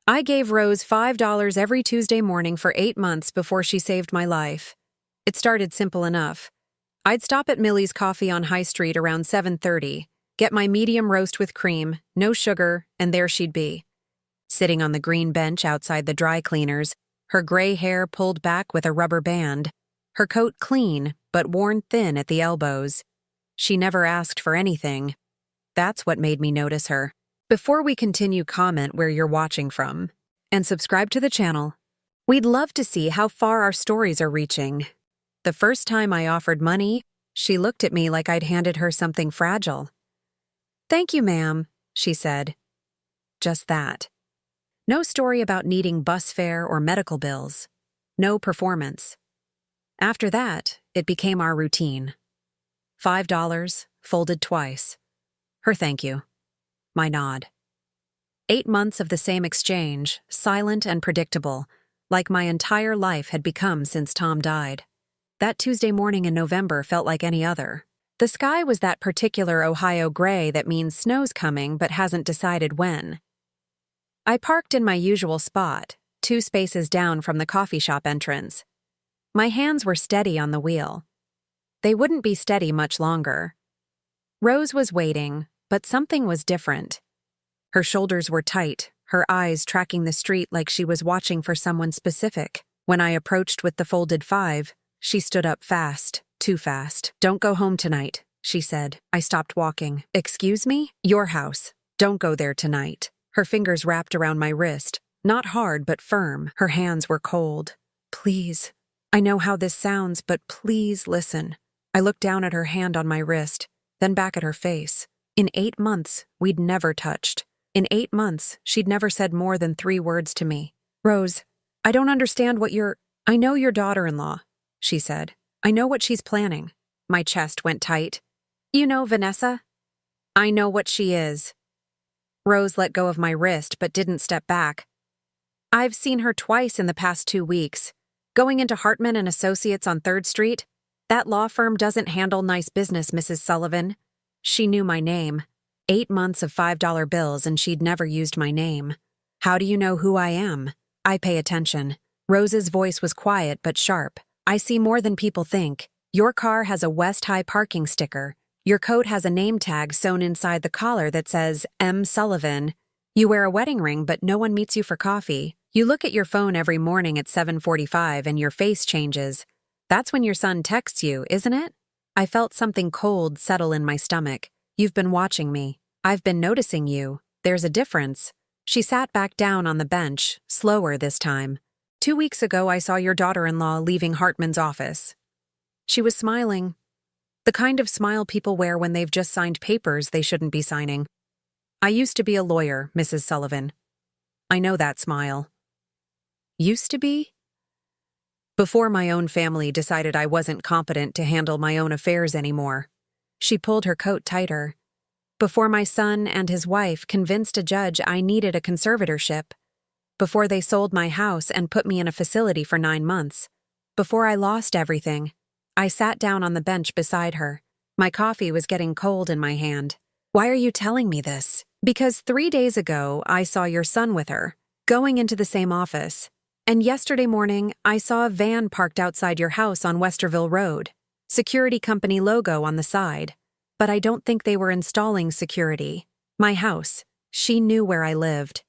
I gave Rose $5 every Tuesday morning for 8 months before she saved my life. It started simple enough. I'd stop at Millie's Coffee on High Street around 7:30, get my medium roast with cream, no sugar, and there she'd be. Sitting on the green bench outside the dry cleaners, her gray hair pulled back with a rubber band, her coat clean but worn thin at the elbows. She never asked for anything. That's what made me notice her. Before we continue, comment where you're watching from, and subscribe to the channel. We'd love to see how far our stories are reaching. The first time I offered money, she looked at me like I'd handed her something fragile. "Thank you, ma'am," she said. Just that. No story about needing bus fare or medical bills. No performance. After that, it became our routine. $5, folded twice. Her thank you. My nod. 8 months of the same exchange, silent and predictable, like my entire life had become since Tom died. That Tuesday morning in November felt like any other. The sky was that particular Ohio gray that means snow's coming but hasn't decided when. I parked in my usual spot, 2 spaces down from the coffee shop entrance. My hands were steady on the wheel. They wouldn't be steady much longer. Rose was waiting, but something was different. Her shoulders were tight, her eyes tracking the street like she was watching for someone specific. When I approached with the folded 5, she stood up fast, too fast. "Don't go home tonight," she said. I stopped walking. "Excuse me? Your house. Don't go there tonight." Her fingers wrapped around my wrist, not hard but firm. Her hands were cold. "Please. I know how this sounds, but please listen." I looked down at her hand on my wrist, then back at her face. In 8 months, we'd never touched. In 8 months, she'd never said more than 3 words to me. "Rose, I don't understand what I know your daughter-in-law," she said. "I know what she's planning." My chest went tight. "You know Vanessa?" "I know what she is." Rose let go of my wrist but didn't step back. "I've seen her twice in the past 2 weeks. Going into Hartman and Associates on 3rd Street. That law firm doesn't handle nice business, Mrs. Sullivan." She knew my name. 8 months of $5 bills and she'd never used my name. "How do you know who I am?" "I pay attention." Rose's voice was quiet but sharp. "I see more than people think. Your car has a West High parking sticker. Your coat has a name tag sewn inside the collar that says M. Sullivan. You wear a wedding ring but no one meets you for coffee. You look at your phone every morning at 7:45 and your face changes. That's when your son texts you, isn't it?" I felt something cold settle in my stomach. "You've been watching me. I've been noticing you. There's a difference." She sat back down on the bench, slower this time. 2 weeks ago, I saw your daughter-in-law leaving Hartman's office." She was smiling. The kind of smile people wear when they've just signed papers they shouldn't be signing. "I used to be a lawyer, Mrs. Sullivan." I know that smile. Used to be? Before my own family decided I wasn't competent to handle my own affairs anymore. She pulled her coat tighter. Before my son and his wife convinced a judge I needed a conservatorship. Before they sold my house and put me in a facility for 9 months. Before I lost everything. I sat down on the bench beside her. My coffee was getting cold in my hand. "Why are you telling me this?" "Because 3 days ago I saw your son with her, going into the same office. And yesterday morning, I saw a van parked outside your house on Westerville Road. Security company logo on the side. But I don't think they were installing security. My house. She knew where I lived.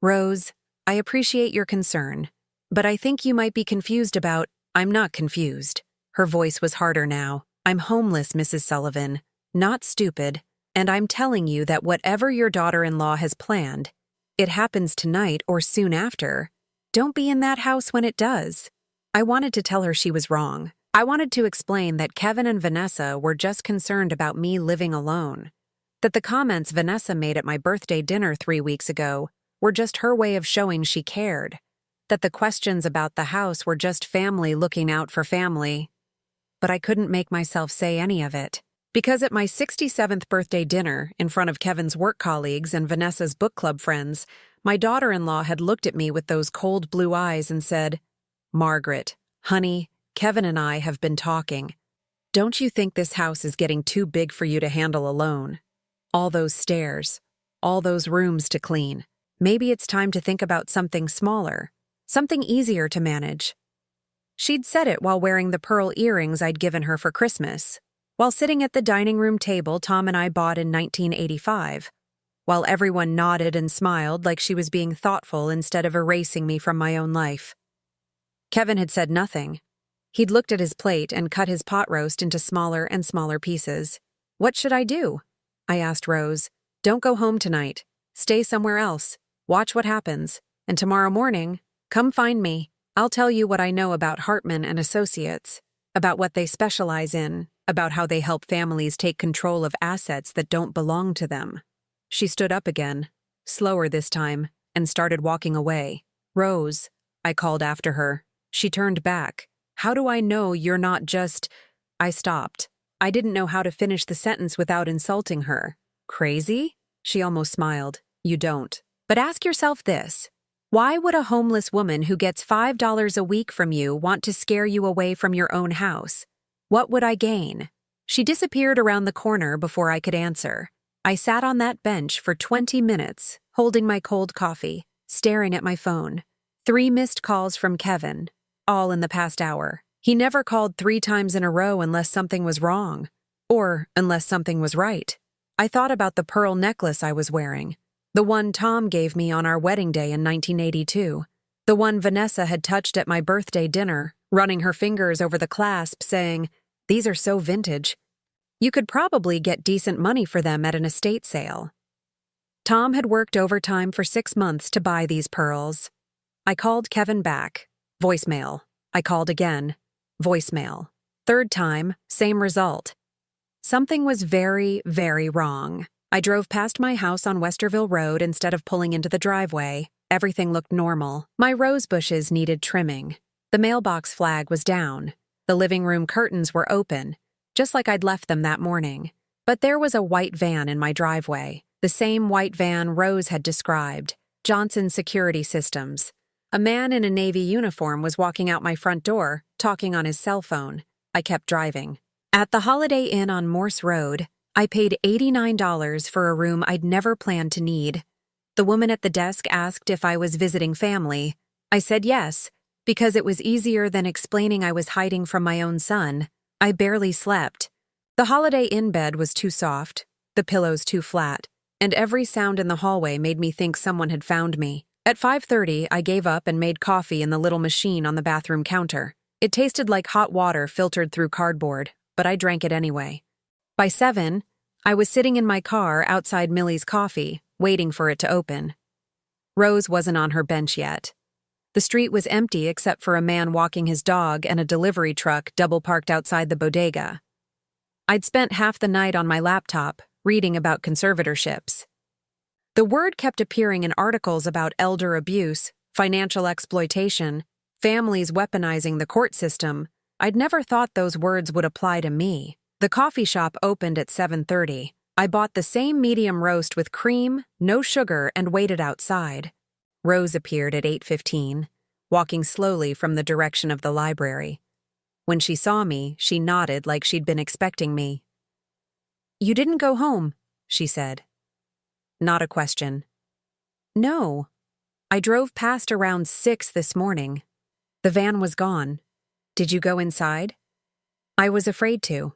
Rose, I appreciate your concern. But I think you might be confused about—" "I'm not confused." Her voice was harder now. "I'm homeless, Mrs. Sullivan. Not stupid. And I'm telling you that whatever your daughter-in-law has planned, it happens tonight or soon after. Don't be in that house when it does." I wanted to tell her she was wrong. I wanted to explain that Kevin and Vanessa were just concerned about me living alone. That the comments Vanessa made at my birthday dinner 3 weeks ago were just her way of showing she cared. That the questions about the house were just family looking out for family. But I couldn't make myself say any of it. Because at my 67th birthday dinner, in front of Kevin's work colleagues and Vanessa's book club friends, my daughter-in-law had looked at me with those cold blue eyes and said, "Margaret, honey, Kevin and I have been talking. Don't you think this house is getting too big for you to handle alone? All those stairs, all those rooms to clean. Maybe it's time to think about something smaller, something easier to manage. She'd said it while wearing the pearl earrings I'd given her for Christmas, while sitting at the dining room table Tom and I bought in 1985, while everyone nodded and smiled like she was being thoughtful instead of erasing me from my own life. Kevin had said nothing. He'd looked at his plate and cut his pot roast into smaller and smaller pieces. "What should I do?" I asked Rose. "Don't go home tonight. Stay somewhere else. Watch what happens. And tomorrow morning, come find me. I'll tell you what I know about Hartman and Associates, about what they specialize in, about how they help families take control of assets that don't belong to them." She stood up again, slower this time, and started walking away. "Rose," I called after her. She turned back. "How do I know you're not just—" I stopped. I didn't know how to finish the sentence without insulting her. "Crazy?" She almost smiled. "You don't. But ask yourself this. Why would a homeless woman who gets $5 a week from you want to scare you away from your own house? What would I gain?" She disappeared around the corner before I could answer. I sat on that bench for 20 minutes, holding my cold coffee, staring at my phone. 3 missed calls from Kevin, all in the past hour. He never called 3 times in a row unless something was wrong, or unless something was right. I thought about the pearl necklace I was wearing, the one Tom gave me on our wedding day in 1982, the one Vanessa had touched at my birthday dinner, running her fingers over the clasp, saying, "These are so vintage. You could probably get decent money for them at an estate sale." Tom had worked overtime for 6 months to buy these pearls. I called Kevin back. Voicemail. I called again. Voicemail. Third time, same result. Something was very, very wrong. I drove past my house on Westerville Road instead of pulling into the driveway. Everything looked normal. My rose bushes needed trimming. The mailbox flag was down. The living room curtains were open, just like I'd left them that morning. But there was a white van in my driveway, the same white van Rose had described, Johnson Security Systems. A man in a Navy uniform was walking out my front door, talking on his cell phone. I kept driving. At the Holiday Inn on Morse Road, I paid $89 for a room I'd never planned to need. The woman at the desk asked if I was visiting family. I said yes, because it was easier than explaining I was hiding from my own son. I barely slept. The Holiday Inn bed was too soft, the pillows too flat, and every sound in the hallway made me think someone had found me. At 5:30, I gave up and made coffee in the little machine on the bathroom counter. It tasted like hot water filtered through cardboard, but I drank it anyway. By 7, I was sitting in my car outside Millie's Coffee, waiting for it to open. Rose wasn't on her bench yet. The street was empty except for a man walking his dog and a delivery truck double-parked outside the bodega. I'd spent half the night on my laptop, reading about conservatorships. The word kept appearing in articles about elder abuse, financial exploitation, families weaponizing the court system. I'd never thought those words would apply to me. The coffee shop opened at 7:30. I bought the same medium roast with cream, no sugar, and waited outside. Rose appeared at 8:15, walking slowly from the direction of the library. When she saw me, she nodded like she'd been expecting me. "You didn't go home," she said. Not a question. "No. I drove past around 6 this morning. The van was gone. Did you go inside?" I was afraid to.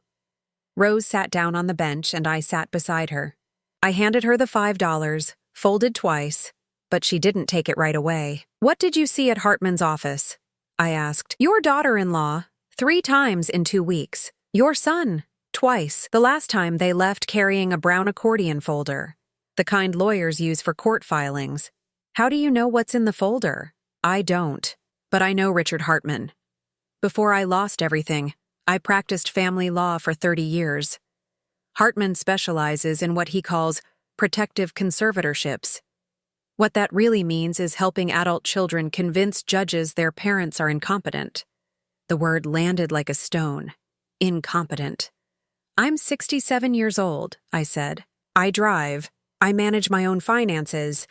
Rose sat down on the bench and I sat beside her. I handed her the $5, folded twice, but she didn't take it right away. "What did you see at Hartman's office?" I asked. "Your daughter-in-law, 3 times in 2 weeks. Your son, twice. The last time they left carrying a brown accordion folder, the kind lawyers use for court filings. How do you know what's in the folder?" I don't, but I know Richard Hartman. Before I lost everything, I practiced family law for 30 years. Hartman specializes in what he calls protective conservatorships. What that really means is helping adult children convince judges their parents are incompetent. The word landed like a stone. Incompetent. "I'm 67 years old," I said. "I drive. I manage my own finances.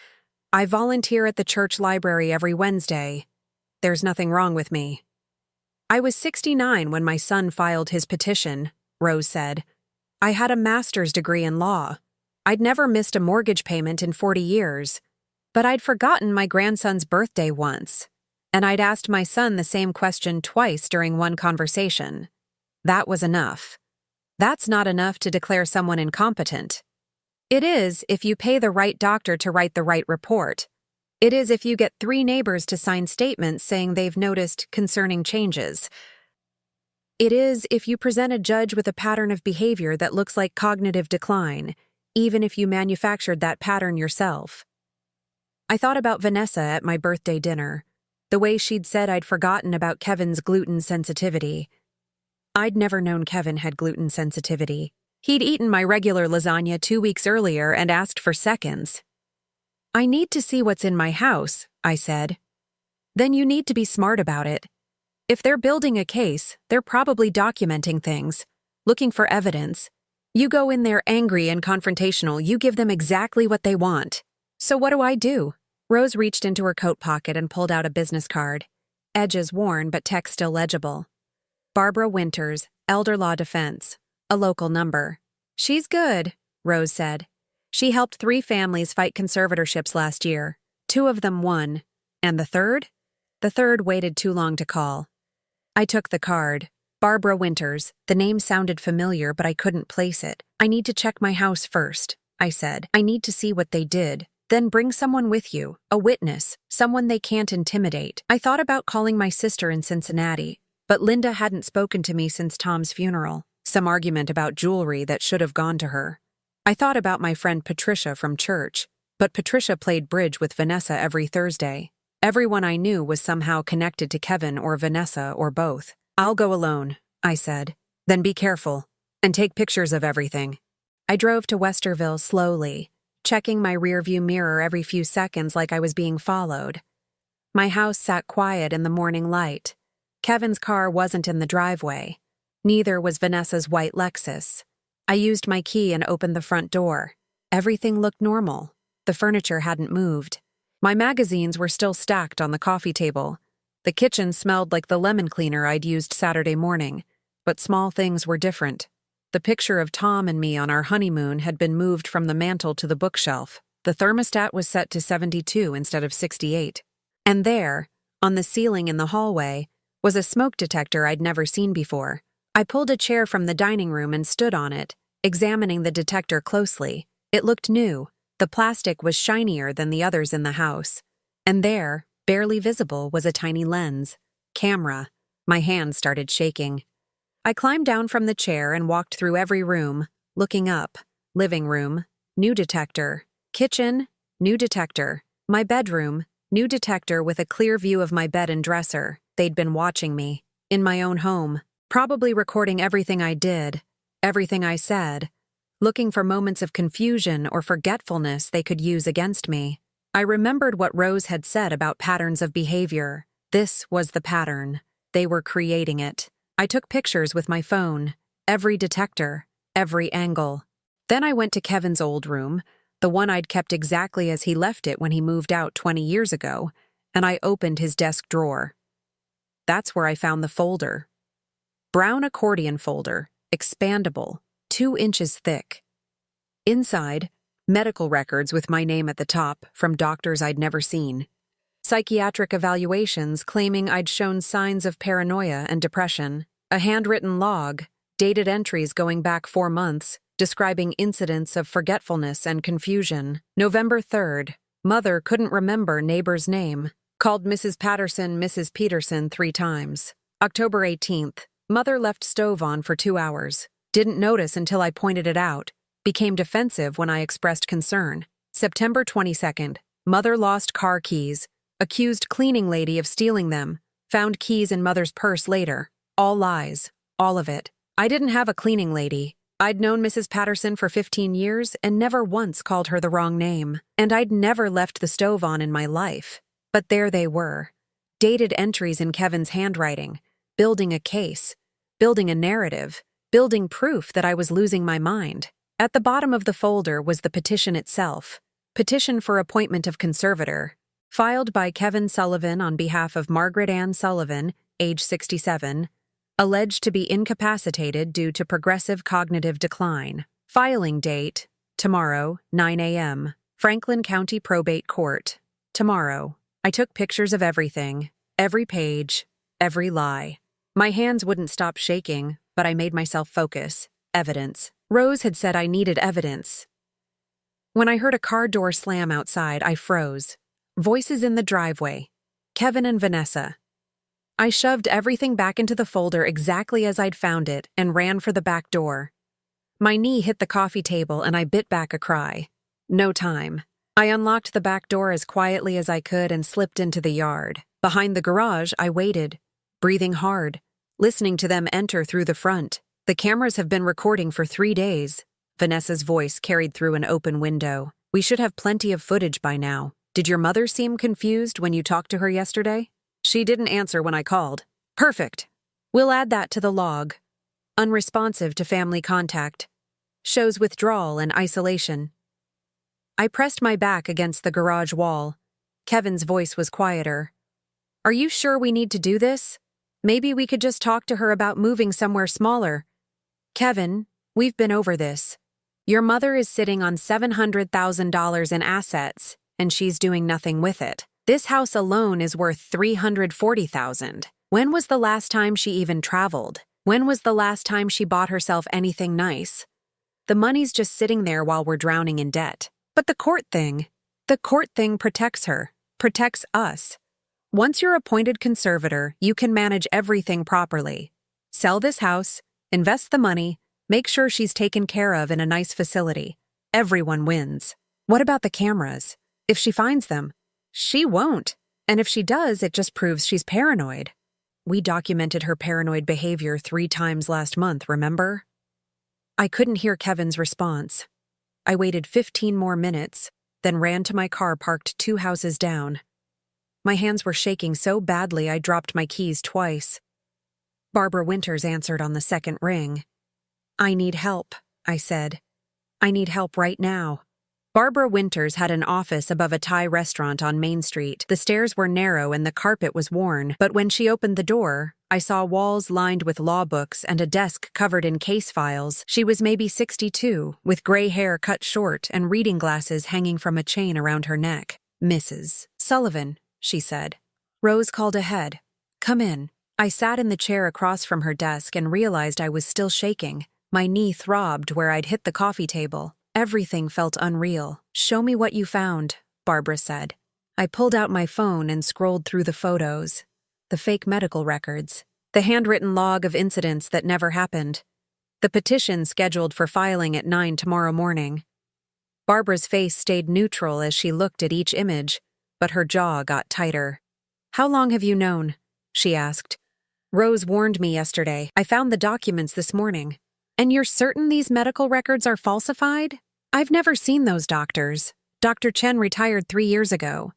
I volunteer at the church library every Wednesday. There's nothing wrong with me." "I was 69 when my son filed his petition," Rose said. "I had a master's degree in law. I'd never missed a mortgage payment in 40 years. But I'd forgotten my grandson's birthday once, and I'd asked my son the same question twice during one conversation. That was enough. That's not enough to declare someone incompetent. It is if you pay the right doctor to write the right report. It is if you get 3 neighbors to sign statements saying they've noticed concerning changes. It is if you present a judge with a pattern of behavior that looks like cognitive decline, even if you manufactured that pattern yourself. I thought about Vanessa at my birthday dinner, the way she'd said I'd forgotten about Kevin's gluten sensitivity. I'd never known Kevin had gluten sensitivity. He'd eaten my regular lasagna 2 weeks earlier and asked for seconds. I need to see what's in my house, I said. Then you need to be smart about it. If they're building a case, they're probably documenting things, looking for evidence. You go in there angry and confrontational, you give them exactly what they want. So what do? Rose reached into her coat pocket and pulled out a business card. Edges worn, but text still legible. Barbara Winters, Elder Law Defense. A local number. She's good, Rose said. She helped 3 families fight conservatorships last year. 2 of them won. And the third? The third waited too long to call. I took the card. Barbara Winters. The name sounded familiar, but I couldn't place it. I need to check my house first, I said. I need to see what they did. Then bring someone with you, a witness, someone they can't intimidate. I thought about calling my sister in Cincinnati, but Linda hadn't spoken to me since Tom's funeral. Some argument about jewelry that should have gone to her. I thought about my friend Patricia from church, but Patricia played bridge with Vanessa every Thursday. Everyone I knew was somehow connected to Kevin or Vanessa or both. I'll go alone, I said. Then be careful, and take pictures of everything. I drove to Westerville slowly, checking my rearview mirror every few seconds like I was being followed. My house sat quiet in the morning light. Kevin's car wasn't in the driveway. Neither was Vanessa's white Lexus. I used my key and opened the front door. Everything looked normal. The furniture hadn't moved. My magazines were still stacked on the coffee table. The kitchen smelled like the lemon cleaner I'd used Saturday morning, but small things were different. The picture of Tom and me on our honeymoon had been moved from the mantel to the bookshelf. The thermostat was set to 72 instead of 68. And there, on the ceiling in the hallway, was a smoke detector I'd never seen before. I pulled a chair from the dining room and stood on it, examining the detector closely. It looked new. The plastic was shinier than the others in the house. And there, barely visible, was a tiny lens. Camera. My hands started shaking. I climbed down from the chair and walked through every room, looking up. Living room, new detector. Kitchen, new detector. My bedroom, new detector with a clear view of my bed and dresser. They'd been watching me. In my own home. Probably recording everything I did, everything I said, looking for moments of confusion or forgetfulness they could use against me. I remembered what Rose had said about patterns of behavior. This was the pattern. They were creating it. I took pictures with my phone, every detector, every angle. Then I went to Kevin's old room, the one I'd kept exactly as he left it when he moved out 20 years ago, and I opened his desk drawer. That's where I found the folder. Brown accordion folder, expandable, 2 inches thick. Inside, medical records with my name at the top from doctors I'd never seen. Psychiatric evaluations claiming I'd shown signs of paranoia and depression. A handwritten log, dated entries going back 4 months, describing incidents of forgetfulness and confusion. November 3rd, mother couldn't remember neighbor's name. Called Mrs. Patterson Mrs. Peterson 3 times. October 18th, mother left stove on for 2 hours. Didn't notice until I pointed it out. Became defensive when I expressed concern. September 22nd, mother lost car keys. Accused cleaning lady of stealing them. Found keys in mother's purse later. All lies. All of it. I didn't have a cleaning lady. I'd known Mrs. Patterson for 15 years and never once called her the wrong name. And I'd never left the stove on in my life. But there they were. Dated entries in Kevin's handwriting. Building a case. Building a narrative. Building proof that I was losing my mind. At the bottom of the folder was the petition itself. Petition for appointment of conservator. Filed by Kevin Sullivan on behalf of Margaret Ann Sullivan, age 67, alleged to be incapacitated due to progressive cognitive decline. Filing date, tomorrow, 9 a.m. Franklin County Probate Court. Tomorrow. I took pictures of everything, every page, every lie. My hands wouldn't stop shaking, but I made myself focus. Evidence. Rose had said I needed evidence. When I heard a car door slam outside, I froze. Voices in the driveway. Kevin and Vanessa. I shoved everything back into the folder exactly as I'd found it and ran for the back door. My knee hit the coffee table and I bit back a cry. No time. I unlocked the back door as quietly as I could and slipped into the yard. Behind the garage, I waited, breathing hard, listening to them enter through the front. The cameras have been recording for 3 days. Vanessa's voice carried through an open window. We should have plenty of footage by now. Did your mother seem confused when you talked to her yesterday? She didn't answer when I called. Perfect. We'll add that to the log. Unresponsive to family contact. Shows withdrawal and isolation. I pressed my back against the garage wall. Kevin's voice was quieter. Are you sure we need to do this? Maybe we could just talk to her about moving somewhere smaller. Kevin, we've been over this. Your mother is sitting on $700,000 in assets, and she's doing nothing with it. This house alone is worth $340,000. When was the last time she even traveled? When was the last time she bought herself anything nice? The money's just sitting there while we're drowning in debt. But the court thing protects her, protects us. Once you're appointed conservator, you can manage everything properly. Sell this house, invest the money, make sure she's taken care of in a nice facility. Everyone wins. What about the cameras? If she finds them, she won't. And if she does, it just proves she's paranoid. We documented her paranoid behavior 3 times last month, remember? I couldn't hear Kevin's response. I waited 15 more minutes, then ran to my car parked 2 houses down. My hands were shaking so badly I dropped my keys twice. Barbara Winters answered on the second ring. I need help, I said. I need help right now. Barbara Winters had an office above a Thai restaurant on Main Street. The stairs were narrow and the carpet was worn, but when she opened the door, I saw walls lined with law books and a desk covered in case files. She was maybe 62, with gray hair cut short and reading glasses hanging from a chain around her neck. Mrs. Sullivan, she said. Rose called ahead. Come in. I sat in the chair across from her desk and realized I was still shaking. My knee throbbed where I'd hit the coffee table. Everything felt unreal. Show me what you found, Barbara said. I pulled out my phone and scrolled through the photos. The fake medical records. The handwritten log of incidents that never happened. The petition scheduled for filing at 9 tomorrow morning. Barbara's face stayed neutral as she looked at each image, but her jaw got tighter. How long have you known? She asked. Rose warned me yesterday. I found the documents this morning. And you're certain these medical records are falsified? I've never seen those doctors. Dr. Chen retired 3 years ago.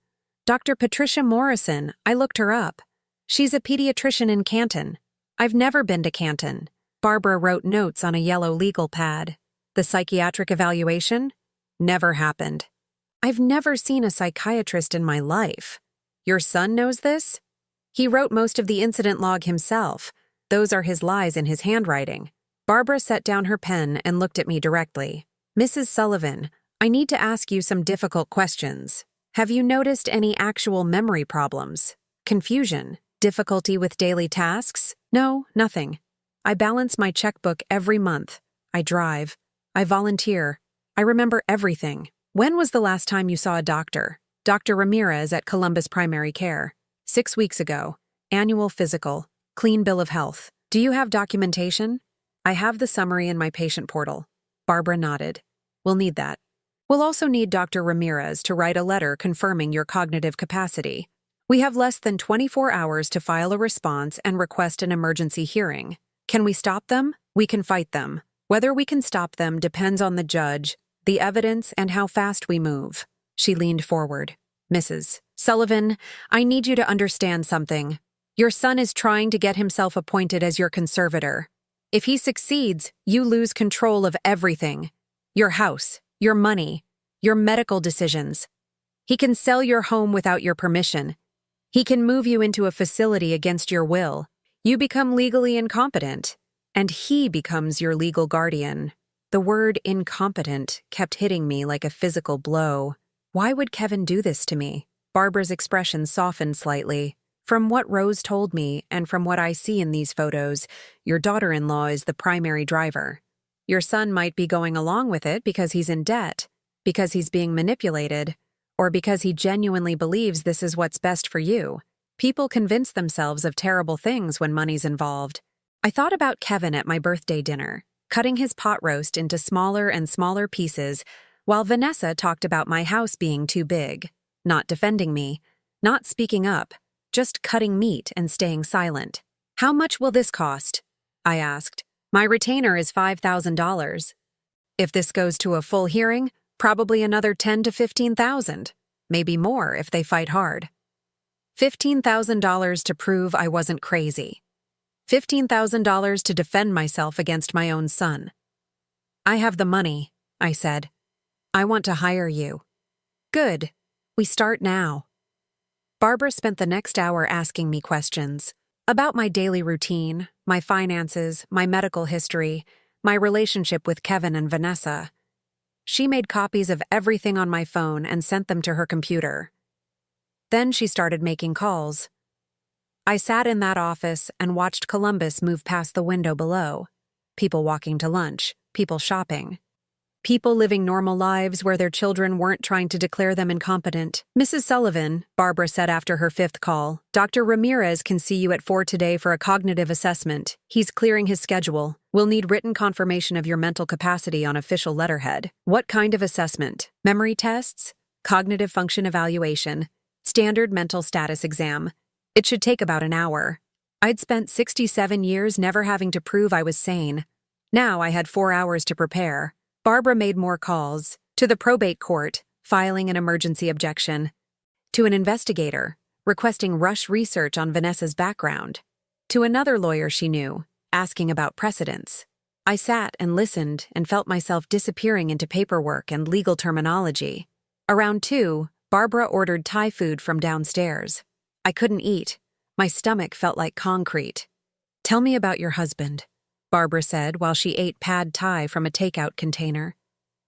Dr. Patricia Morrison, I looked her up. She's a pediatrician in Canton. I've never been to Canton. Barbara wrote notes on a yellow legal pad. The psychiatric evaluation? Never happened. I've never seen a psychiatrist in my life. Your son knows this? He wrote most of the incident log himself. Those are his lies in his handwriting. Barbara set down her pen and looked at me directly. Mrs. Sullivan, I need to ask you some difficult questions. Have you noticed any actual memory problems? Confusion? Difficulty with daily tasks? No, nothing. I balance my checkbook every month. I drive. I volunteer. I remember everything. When was the last time you saw a doctor? Dr. Ramirez at Columbus Primary Care. 6 weeks ago. Annual physical. Clean bill of health. Do you have documentation? I have the summary in my patient portal. Barbara nodded. We'll need that. We'll also need Dr. Ramirez to write a letter confirming your cognitive capacity. We have less than 24 hours to file a response and request an emergency hearing. Can we stop them? We can fight them. Whether we can stop them depends on the judge, the evidence, and how fast we move. She leaned forward. Mrs. Sullivan, I need you to understand something. Your son is trying to get himself appointed as your conservator. If he succeeds, you lose control of everything. Your house, your money, your medical decisions. He can sell your home without your permission. He can move you into a facility against your will. You become legally incompetent, and he becomes your legal guardian. The word incompetent kept hitting me like a physical blow. Why would Kevin do this to me? Barbara's expression softened slightly. From what Rose told me and from what I see in these photos, your daughter-in-law is the primary driver. Your son might be going along with it because he's in debt, because he's being manipulated, or because he genuinely believes this is what's best for you. People convince themselves of terrible things when money's involved. I thought about Kevin at my birthday dinner, cutting his pot roast into smaller and smaller pieces, while Vanessa talked about my house being too big, not defending me, not speaking up, just cutting meat and staying silent. How much will this cost? I asked. My retainer is $5,000. If this goes to a full hearing, probably another $10,000 to $15,000, maybe more if they fight hard. $15,000 to prove I wasn't crazy. $15,000 to defend myself against my own son. I have the money, I said. I want to hire you. Good. We start now. Barbara spent the next hour asking me questions about my daily routine, my finances, my medical history, my relationship with Kevin and Vanessa. She made copies of everything on my phone and sent them to her computer. Then she started making calls. I sat in that office and watched Columbus move past the window below. People walking to lunch, people shopping. People living normal lives where their children weren't trying to declare them incompetent. Mrs. Sullivan, Barbara said after her 5th call, Dr. Ramirez can see you at 4 today for a cognitive assessment. He's clearing his schedule. We'll need written confirmation of your mental capacity on official letterhead. What kind of assessment? Memory tests? Cognitive function evaluation? Standard mental status exam? It should take about an hour. I'd spent 67 years never having to prove I was sane. Now I had 4 hours to prepare. Barbara made more calls, to the probate court, filing an emergency objection, to an investigator, requesting rush research on Vanessa's background, to another lawyer she knew, asking about precedents. I sat and listened and felt myself disappearing into paperwork and legal terminology. Around 2, Barbara ordered Thai food from downstairs. I couldn't eat. My stomach felt like concrete. Tell me about your husband, Barbara said while she ate pad thai from a takeout container.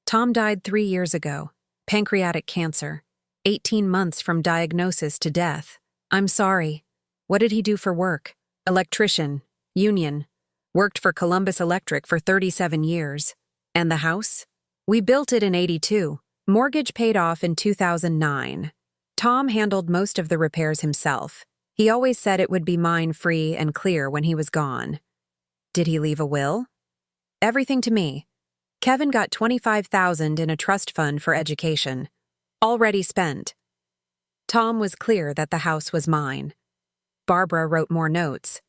Tom died 3 years ago. Pancreatic cancer. 18 months from diagnosis to death. I'm sorry. What did he do for work? Electrician. Union. Worked for Columbus Electric for 37 years. And the house? We built it in '82. Mortgage paid off in 2009. Tom handled most of the repairs himself. He always said it would be mine free and clear when he was gone. Did he leave a will? Everything to me. Kevin got $25,000 in a trust fund for education. Already spent. Tom was clear that the house was mine. Barbara wrote more notes.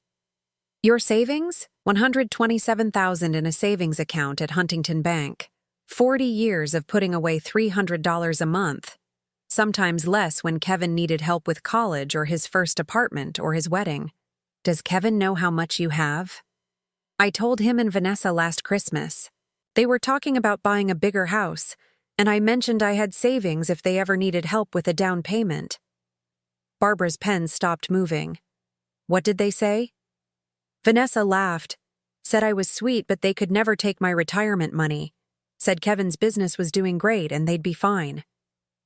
Your savings? $127,000 in a savings account at Huntington Bank. 40 years of putting away $300 a month. Sometimes less when Kevin needed help with college or his first apartment or his wedding. Does Kevin know how much you have? I told him and Vanessa last Christmas. They were talking about buying a bigger house, and I mentioned I had savings if they ever needed help with a down payment. Barbara's pen stopped moving. What did they say? Vanessa laughed, said I was sweet but they could never take my retirement money, said Kevin's business was doing great and they'd be fine.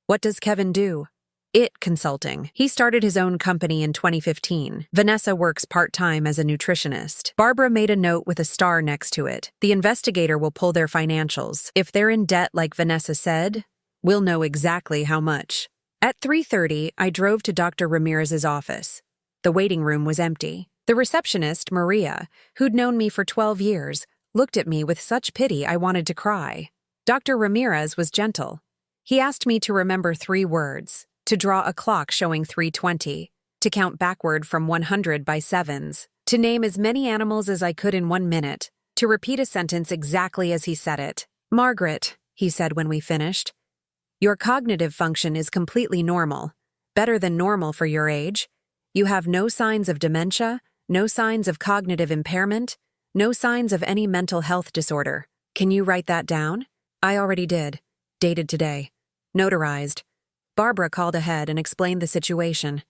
What does Kevin do? IT Consulting. He started his own company in 2015. Vanessa works part-time as a nutritionist. Barbara made a note with a star next to it. The investigator will pull their financials. If they're in debt like Vanessa said, we'll know exactly how much. At 3:30, I drove to Dr. Ramirez's office. The waiting room was empty. The receptionist, Maria, who'd known me for 12 years, looked at me with such pity I wanted to cry. Dr. Ramirez was gentle. He asked me to remember 3 words. To draw a clock showing 3:20, to count backward from 100 by sevens, to name as many animals as I could in 1 minute, to repeat a sentence exactly as he said it. Margaret, he said when we finished, your cognitive function is completely normal, better than normal for your age. You have no signs of dementia, no signs of cognitive impairment, no signs of any mental health disorder. Can you write that down? I already did. Dated today. Notarized. Barbara called ahead and explained the situation.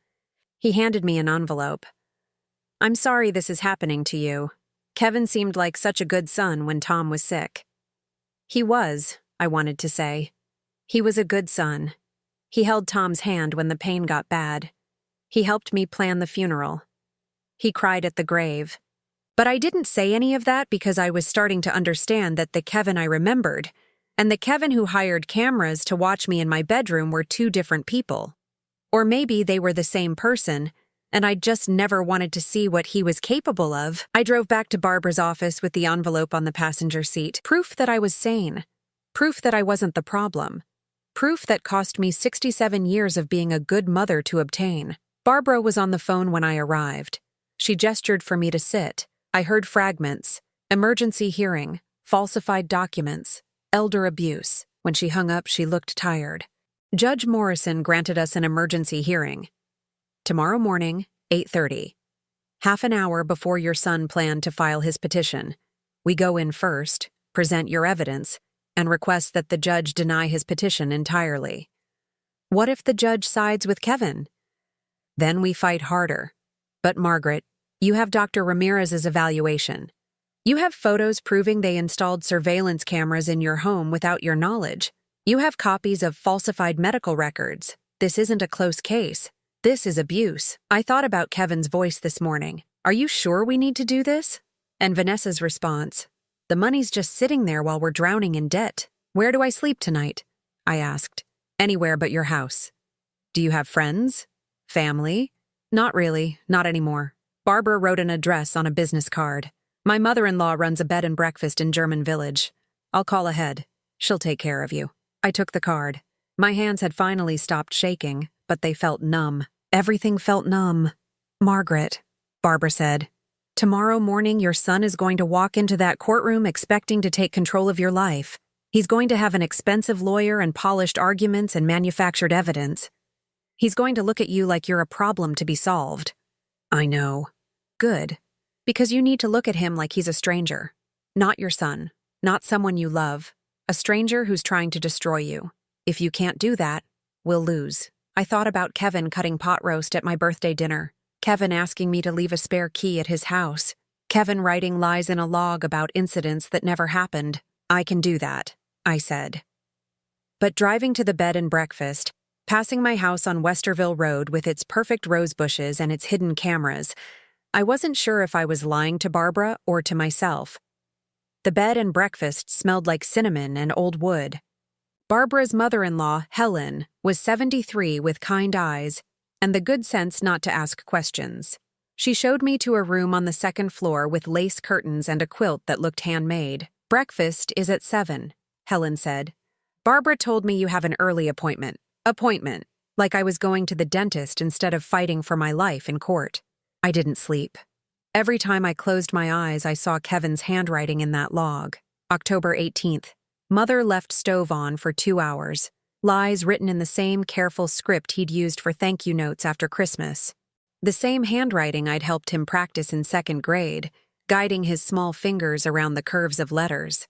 He handed me an envelope. I'm sorry this is happening to you. Kevin seemed like such a good son when Tom was sick. He was, I wanted to say. He was a good son. He held Tom's hand when the pain got bad. He helped me plan the funeral. He cried at the grave. But I didn't say any of that because I was starting to understand that the Kevin I remembered and the Kevin who hired cameras to watch me in my bedroom were two different people. Or maybe they were the same person, and I just never wanted to see what he was capable of. I drove back to Barbara's office with the envelope on the passenger seat. Proof that I was sane. Proof that I wasn't the problem. Proof that cost me 67 years of being a good mother to obtain. Barbara was on the phone when I arrived. She gestured for me to sit. I heard fragments, emergency hearing, falsified documents, elder abuse. When she hung up, she looked tired. Judge Morrison granted us an emergency hearing. Tomorrow morning, 8:30. Half an hour before your son planned to file his petition. We go in first, present your evidence, and request that the judge deny his petition entirely. What if the judge sides with Kevin? Then we fight harder. But Margaret, you have Dr. Ramirez's evaluation. You have photos proving they installed surveillance cameras in your home without your knowledge. You have copies of falsified medical records. This isn't a close case. This is abuse. I thought about Kevin's voice this morning. Are you sure we need to do this? And Vanessa's response. The money's just sitting there while we're drowning in debt. Where do I sleep tonight? I asked. Anywhere but your house. Do you have friends? Family? Not really, not anymore. Barbara wrote an address on a business card. My mother-in-law runs a bed and breakfast in German Village. I'll call ahead. She'll take care of you. I took the card. My hands had finally stopped shaking, but they felt numb. Everything felt numb. Margaret, Barbara said, tomorrow morning your son is going to walk into that courtroom expecting to take control of your life. He's going to have an expensive lawyer and polished arguments and manufactured evidence. He's going to look at you like you're a problem to be solved. I know. Good. Because you need to look at him like he's a stranger. Not your son. Not someone you love. A stranger who's trying to destroy you. If you can't do that, we'll lose. I thought about Kevin cutting pot roast at my birthday dinner. Kevin asking me to leave a spare key at his house. Kevin writing lies in a log about incidents that never happened. I can do that, I said. But driving to the bed and breakfast, passing my house on Westerville Road with its perfect rose bushes and its hidden cameras, I wasn't sure if I was lying to Barbara or to myself. The bed and breakfast smelled like cinnamon and old wood. Barbara's mother-in-law, Helen, was 73 with kind eyes and the good sense not to ask questions. She showed me to a room on the second floor with lace curtains and a quilt that looked handmade. Breakfast is at 7, Helen said. Barbara told me you have an early appointment. Appointment, like I was going to the dentist instead of fighting for my life in court. I didn't sleep. Every time I closed my eyes, I saw Kevin's handwriting in that log. October 18th. Mother left stove on for 2 hours. Lies written in the same careful script he'd used for thank you notes after Christmas. The same handwriting I'd helped him practice in 2nd grade, guiding his small fingers around the curves of letters.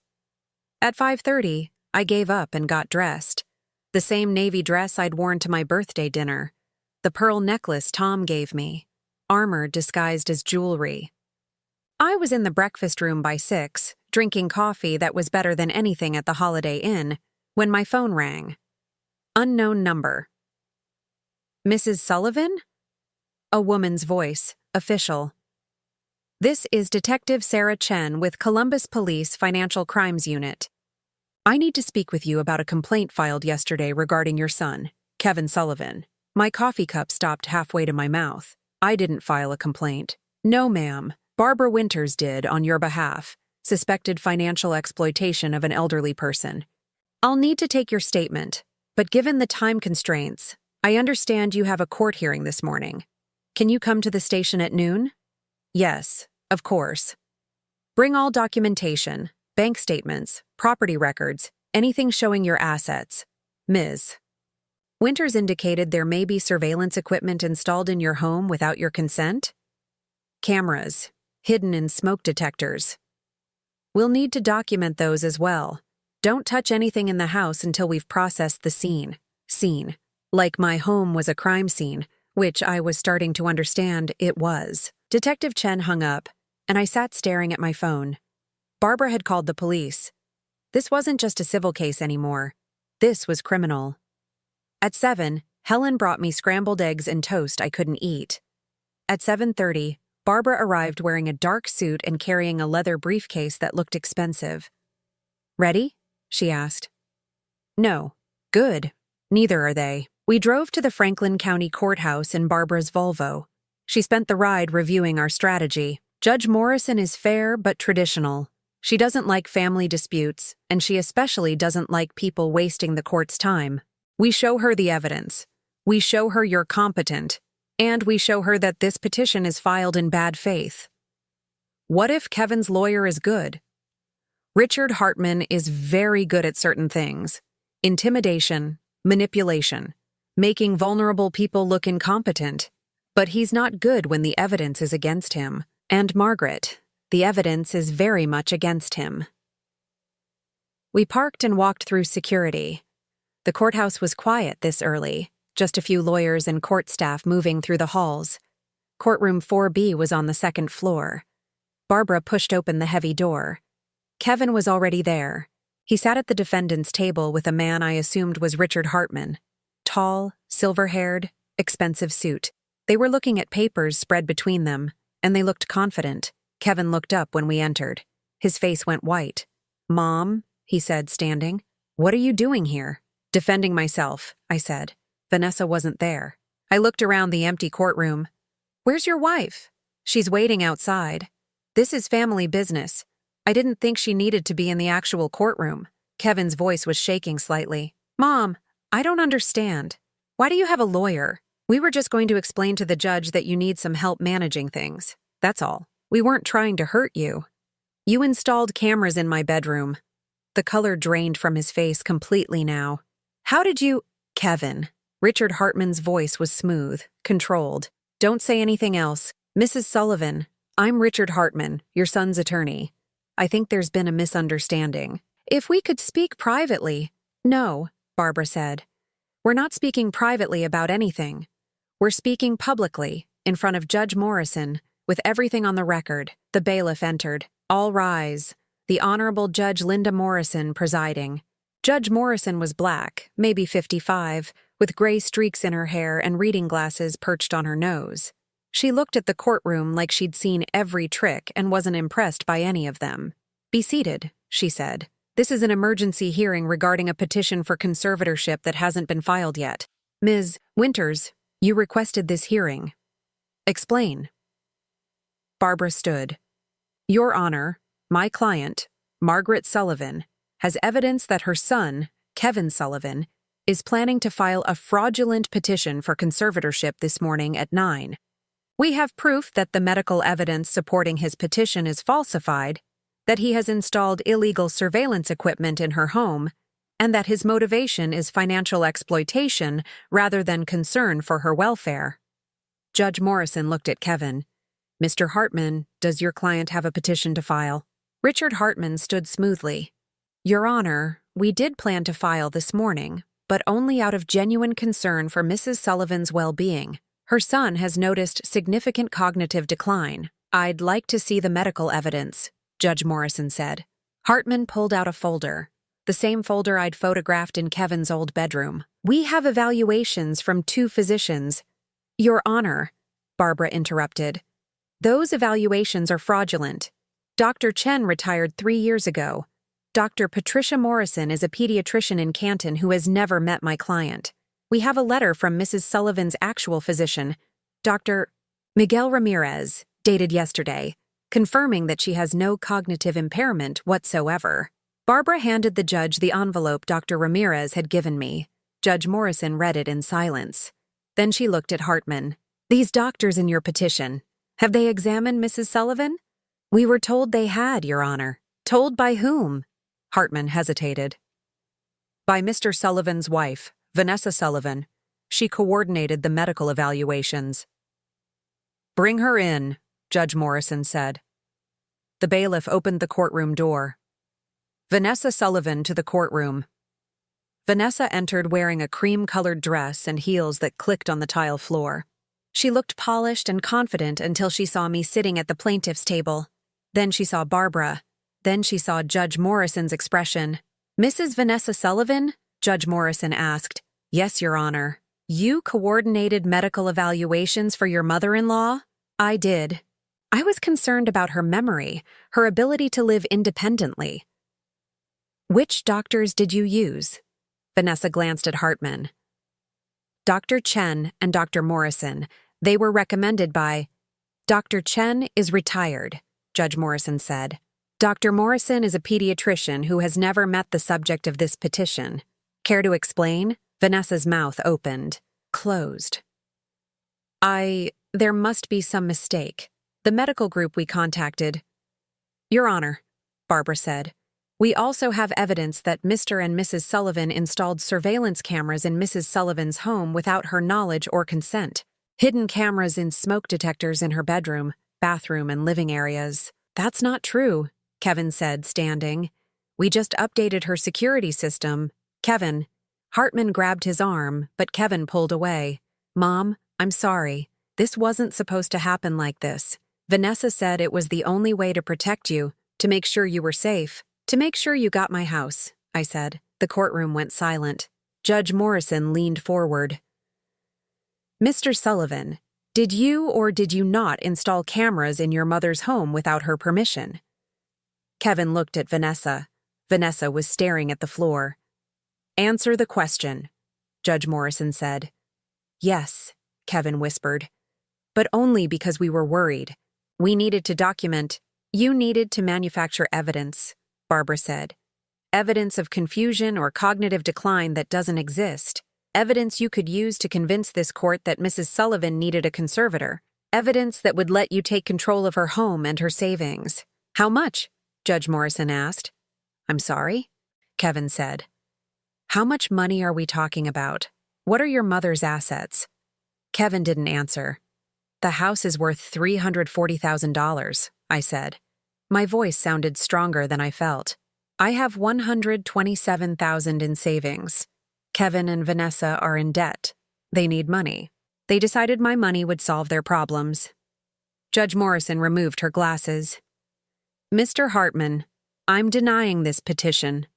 At 5:30, I gave up and got dressed. The same navy dress I'd worn to my birthday dinner. The pearl necklace Tom gave me. Armor disguised as jewelry. I was in the breakfast room by 6, drinking coffee that was better than anything at the Holiday Inn, when my phone rang. Unknown number. Mrs. Sullivan? A woman's voice, official. This is Detective Sarah Chen with Columbus Police Financial Crimes Unit. I need to speak with you about a complaint filed yesterday regarding your son, Kevin Sullivan. My coffee cup stopped halfway to my mouth. I didn't file a complaint. No, ma'am. Barbara Winters did on your behalf. Suspected financial exploitation of an elderly person. I'll need to take your statement, but given the time constraints, I understand you have a court hearing this morning. Can you come to the station at noon? Yes, of course. Bring all documentation, bank statements, property records, anything showing your assets. Ms. Winters indicated there may be surveillance equipment installed in your home without your consent. Cameras, hidden in smoke detectors. We'll need to document those as well. Don't touch anything in the house until we've processed the scene. Scene. Like my home was a crime scene, which I was starting to understand it was. Detective Chen hung up, and I sat staring at my phone. Barbara had called the police. This wasn't just a civil case anymore. This was criminal. At 7, Helen brought me scrambled eggs and toast I couldn't eat. At 7:30, Barbara arrived wearing a dark suit and carrying a leather briefcase that looked expensive. "Ready?" she asked. "No." "Good. Neither are they." We drove to the Franklin County Courthouse in Barbara's Volvo. She spent the ride reviewing our strategy. Judge Morrison is fair but traditional. She doesn't like family disputes, and she especially doesn't like people wasting the court's time. We show her the evidence. We show her you're competent, and we show her that this petition is filed in bad faith. What if Kevin's lawyer is good? Richard Hartman is very good at certain things: intimidation, manipulation, making vulnerable people look incompetent. But he's not good when the evidence is against him. And Margaret, the evidence is very much against him. We parked and walked through security. The courthouse was quiet this early, just a few lawyers and court staff moving through the halls. Courtroom 4B was on the second floor. Barbara pushed open the heavy door. Kevin was already there. He sat at the defendant's table with a man I assumed was Richard Hartman. Tall, silver-haired, expensive suit. They were looking at papers spread between them, and they looked confident. Kevin looked up when we entered. His face went white. "Mom," he said, standing. "What are you doing here?" "Defending myself," I said. Vanessa wasn't there. I looked around the empty courtroom. "Where's your wife?" "She's waiting outside. This is family business. I didn't think she needed to be in the actual courtroom." Kevin's voice was shaking slightly. "Mom, I don't understand. Why do you have a lawyer? We were just going to explain to the judge that you need some help managing things. That's all. We weren't trying to hurt you. You installed cameras in my bedroom." The color drained from his face completely now. "How did you—" "Kevin." Richard Hartman's voice was smooth, controlled. "Don't say anything else. Mrs. Sullivan, I'm Richard Hartman, your son's attorney. I think there's been a misunderstanding. If we could speak privately—" "No," Barbara said. "We're not speaking privately about anything. We're speaking publicly, in front of Judge Morrison, with everything on the record." The bailiff entered. "All rise." The Honorable Judge Linda Morrison presiding. Judge Morrison was black, maybe 55, with gray streaks in her hair and reading glasses perched on her nose. She looked at the courtroom like she'd seen every trick and wasn't impressed by any of them. "Be seated," she said. "This is an emergency hearing regarding a petition for conservatorship that hasn't been filed yet. Ms. Winters, you requested this hearing. Explain." Barbara stood. "Your Honor, my client, Margaret Sullivan, has evidence that her son, Kevin Sullivan, is planning to file a fraudulent petition for conservatorship this morning at 9. We have proof that the medical evidence supporting his petition is falsified, that he has installed illegal surveillance equipment in her home, and that his motivation is financial exploitation rather than concern for her welfare." Judge Morrison looked at Kevin. "Mr. Hartman, does your client have a petition to file?" Richard Hartman stood smoothly. "Your Honor, we did plan to file this morning, but only out of genuine concern for Mrs. Sullivan's well-being. Her son has noticed significant cognitive decline. I'd like to see the medical evidence," Judge Morrison said. Hartman pulled out a folder, the same folder I'd photographed in Kevin's old bedroom. "We have evaluations from 2 physicians." "Your Honor," Barbara interrupted, "those evaluations are fraudulent. Dr. Chen retired 3 years ago. Dr. Patricia Morrison is a pediatrician in Canton who has never met my client. We have a letter from Mrs. Sullivan's actual physician, Dr. Miguel Ramirez, dated yesterday, confirming that she has no cognitive impairment whatsoever." Barbara handed the judge the envelope Dr. Ramirez had given me. Judge Morrison read it in silence. Then she looked at Hartman. "These doctors in your petition, have they examined Mrs. Sullivan?" "We were told they had, Your Honor." "Told by whom?" Hartman hesitated. "By Mr. Sullivan's wife, Vanessa Sullivan. She coordinated the medical evaluations." "Bring her in," Judge Morrison said. The bailiff opened the courtroom door. "Vanessa Sullivan to the courtroom." Vanessa entered wearing a cream-colored dress and heels that clicked on the tile floor. She looked polished and confident until she saw me sitting at the plaintiff's table. Then she saw Barbara. Then she saw Judge Morrison's expression. "Mrs. Vanessa Sullivan?" Judge Morrison asked. Yes, Your Honor. You coordinated medical evaluations for your mother-in-law? I did. I was concerned about her memory, her ability to live independently. Which doctors did you use? Vanessa glanced at Hartman. Dr. Chen and Dr. Morrison. They were recommended by— Dr. Chen is retired, Judge Morrison said. Dr. Morrison is a pediatrician who has never met the subject of this petition. Care to explain? Vanessa's mouth opened, closed. There must be some mistake. The medical group we contacted— Your Honor, Barbara said, we also have evidence that Mr. and Mrs. Sullivan installed surveillance cameras in Mrs. Sullivan's home without her knowledge or consent. Hidden cameras in smoke detectors in her bedroom, bathroom, and living areas. That's not true, Kevin said, standing. We just updated her security system. Kevin. Hartman grabbed his arm, but Kevin pulled away. Mom, I'm sorry. This wasn't supposed to happen like this. Vanessa said it was the only way to protect you, to make sure you were safe, to make sure you got my house, I said. The courtroom went silent. Judge Morrison leaned forward. Mr. Sullivan, did you or did you not install cameras in your mother's home without her permission? Kevin looked at Vanessa. Vanessa was staring at the floor. Answer the question, Judge Morrison said. Yes, Kevin whispered. But only because we were worried. We needed to document. You needed to manufacture evidence, Barbara said. Evidence of confusion or cognitive decline that doesn't exist. Evidence you could use to convince this court that Mrs. Sullivan needed a conservator. Evidence that would let you take control of her home and her savings. How much? Judge Morrison asked. I'm sorry? Kevin said. How much money are we talking about? What are your mother's assets? Kevin didn't answer. The house is worth $340,000, I said. My voice sounded stronger than I felt. I have $127,000 in savings. Kevin and Vanessa are in debt. They need money. They decided my money would solve their problems. Judge Morrison removed her glasses. Mr. Hartman, I'm denying this petition.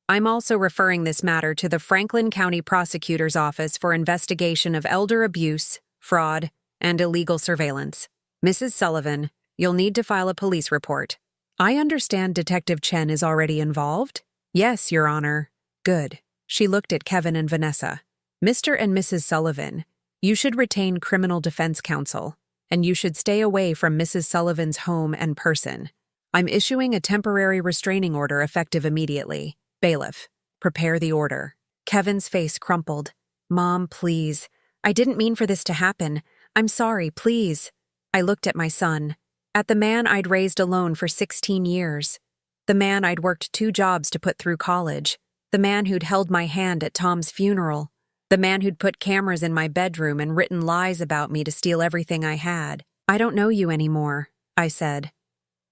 I'm also referring this matter to the Franklin County Prosecutor's Office for investigation of elder abuse, fraud, and illegal surveillance. Mrs. Sullivan, you'll need to file a police report. I understand Detective Chen is already involved? Yes, Your Honor. Good. She looked at Kevin and Vanessa. Mr. and Mrs. Sullivan, you should retain criminal defense counsel, and you should stay away from Mrs. Sullivan's home and person. I'm issuing a temporary restraining order effective immediately. Bailiff, prepare the order. Kevin's face crumpled. Mom, please. I didn't mean for this to happen. I'm sorry, please. I looked at my son, at the man I'd raised alone for 16 years, the man I'd worked 2 jobs to put through college, the man who'd held my hand at Tom's funeral, the man who'd put cameras in my bedroom and written lies about me to steal everything I had. I don't know you anymore, I said,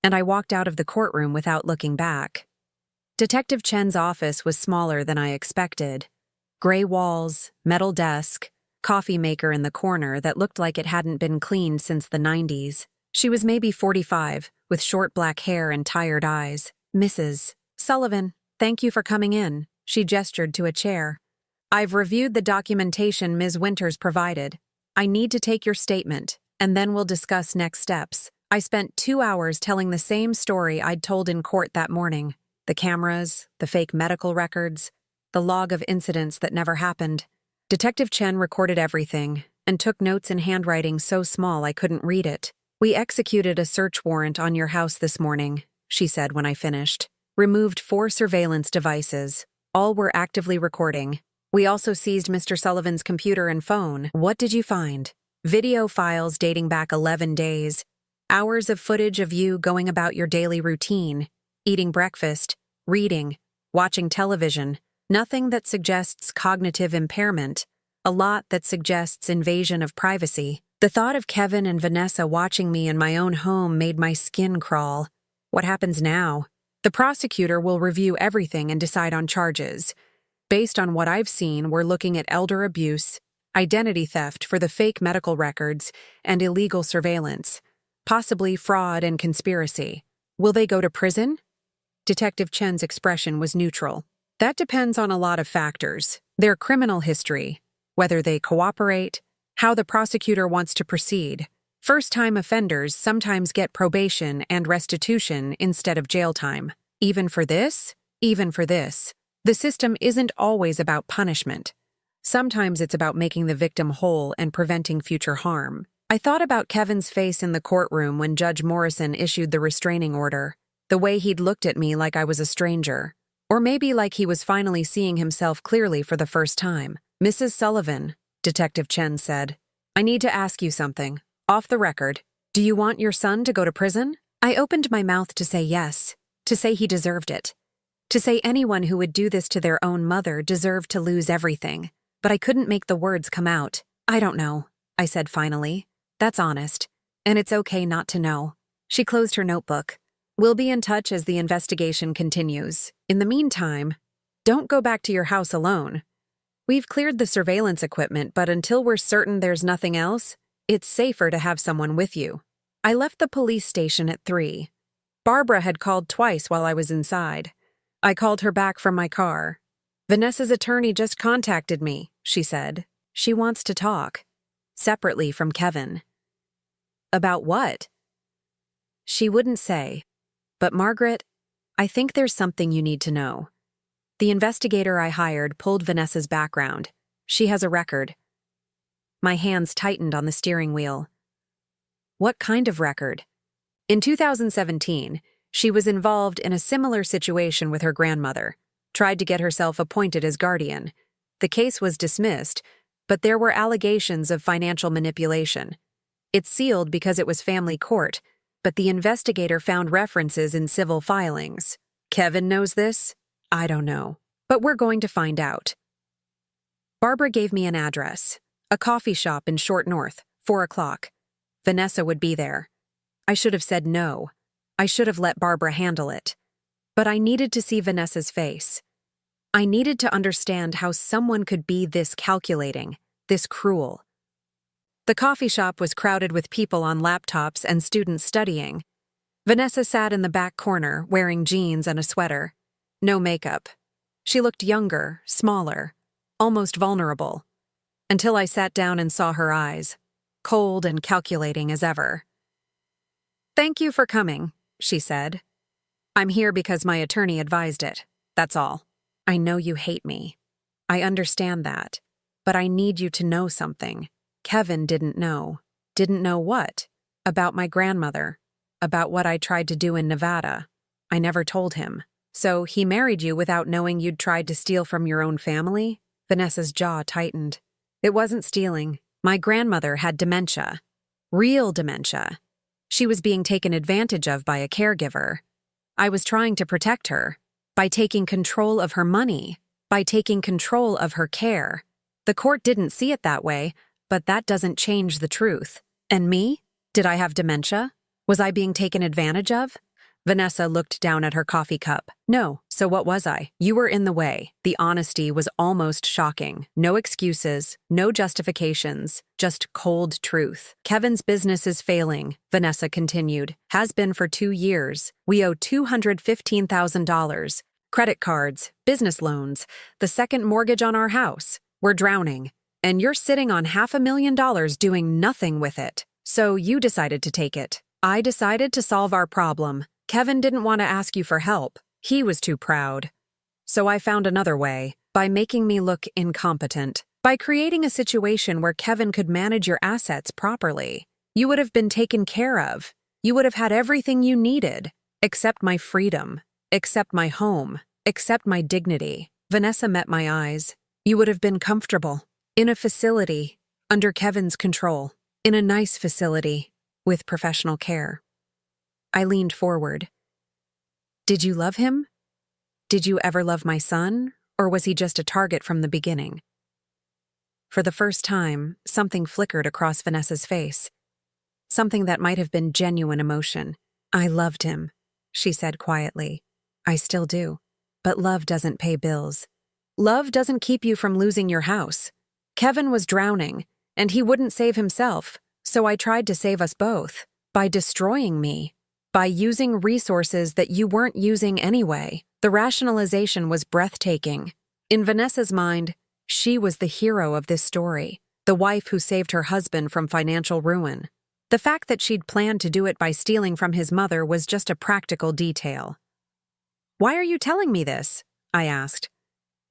and I walked out of the courtroom without looking back. Detective Chen's office was smaller than I expected. Gray walls, metal desk, coffee maker in the corner that looked like it hadn't been cleaned since the 90s. She was maybe 45, with short black hair and tired eyes. Mrs. Sullivan, thank you for coming in. She gestured to a chair. I've reviewed the documentation Ms. Winters provided. I need to take your statement, and then we'll discuss next steps. I spent 2 hours telling the same story I'd told in court that morning. The cameras, the fake medical records, the log of incidents that never happened. Detective Chen recorded everything and took notes in handwriting so small I couldn't read it. We executed a search warrant on your house this morning, she said when I finished. Removed 4 surveillance devices. All were actively recording. We also seized Mr. Sullivan's computer and phone. What did you find? Video files dating back 11 days. Hours of footage of you going about your daily routine. Eating breakfast, reading, watching television. Nothing that suggests cognitive impairment. A lot that suggests invasion of privacy. The thought of Kevin and Vanessa watching me in my own home made my skin crawl. What happens now? The prosecutor will review everything and decide on charges. Based on what I've seen, we're looking at elder abuse, identity theft for the fake medical records, and illegal surveillance. Possibly fraud and conspiracy. Will they go to prison? Detective Chen's expression was neutral. That depends on a lot of factors: their criminal history, whether they cooperate, how the prosecutor wants to proceed. First-time offenders sometimes get probation and restitution instead of jail time. Even for this, the system isn't always about punishment. Sometimes it's about making the victim whole and preventing future harm. I thought about Kevin's face in the courtroom when Judge Morrison issued the restraining order, the way he'd looked at me like I was a stranger. Or maybe like he was finally seeing himself clearly for the first time. "Mrs. Sullivan," Detective Chen said, "I need to ask you something. Off the record. Do you want your son to go to prison?" I opened my mouth to say yes, to say he deserved it, to say anyone who would do this to their own mother deserved to lose everything. But I couldn't make the words come out. "I don't know," I said finally. "That's honest. And it's okay not to know." She closed her notebook. "We'll be in touch as the investigation continues. In the meantime, don't go back to your house alone. We've cleared the surveillance equipment, but until we're certain there's nothing else, it's safer to have someone with you." I left the police station at 3. Barbara had called twice while I was inside. I called her back from my car. "Vanessa's attorney just contacted me," she said. "She wants to talk. Separately from Kevin." "About what?" She wouldn't say. "But Margaret, I think there's something you need to know." The investigator I hired pulled Vanessa's background. She has a record. My hands tightened on the steering wheel. "What kind of record?" In 2017, she was involved in a similar situation with her grandmother, tried to get herself appointed as guardian. The case was dismissed, but there were allegations of financial manipulation. It's sealed because it was family court, but the investigator found references in civil filings. Kevin knows this? I don't know. But we're going to find out. Barbara gave me an address. A coffee shop in Short North, 4 o'clock. Vanessa would be there. I should have said no. I should have let Barbara handle it. But I needed to see Vanessa's face. I needed to understand how someone could be this calculating, this cruel. The coffee shop was crowded with people on laptops and students studying. Vanessa sat in the back corner, wearing jeans and a sweater. No makeup. She looked younger, smaller, almost vulnerable. Until I sat down and saw her eyes, cold and calculating as ever. "Thank you for coming," she said. "I'm here because my attorney advised it. That's all. I know you hate me. I understand that. But I need you to know something. Kevin didn't know." "Didn't know what?" "About my grandmother. About what I tried to do in Nevada. I never told him." "So he married you without knowing you'd tried to steal from your own family?" Vanessa's jaw tightened. "It wasn't stealing. My grandmother had dementia. Real dementia. She was being taken advantage of by a caregiver. I was trying to protect her by taking control of her money, by taking control of her care. The court didn't see it that way, but that doesn't change the truth. And me? Did I have dementia? Was I being taken advantage of?" Vanessa looked down at her coffee cup. "No, so what was I? You were in the way." The honesty was almost shocking. No excuses, no justifications, just cold truth. "Kevin's business is failing," Vanessa continued. "Has been for 2 years. We owe $215,000. Credit cards, business loans, the second mortgage on our house. We're drowning. And you're sitting on $500,000 doing nothing with it. So you decided to take it. I decided to solve our problem. Kevin didn't want to ask you for help. He was too proud. So I found another way, by making me look incompetent, by creating a situation where Kevin could manage your assets properly. You would have been taken care of. You would have had everything you needed, except my freedom, except my home, except my dignity." Vanessa met my eyes. "You would have been comfortable, in a facility, under Kevin's control, in a nice facility, with professional care." I leaned forward. "Did you love him? Did you ever love my son, or was he just a target from the beginning?" For the first time, something flickered across Vanessa's face. Something that might have been genuine emotion. "I loved him," she said quietly. "I still do. But love doesn't pay bills. Love doesn't keep you from losing your house. Kevin was drowning, and he wouldn't save himself, so I tried to save us both, by destroying me. By using resources that you weren't using anyway. The rationalization was breathtaking. In Vanessa's mind, she was the hero of this story, the wife who saved her husband from financial ruin. The fact that she'd planned to do it by stealing from his mother was just a practical detail. "Why are you telling me this?" I asked.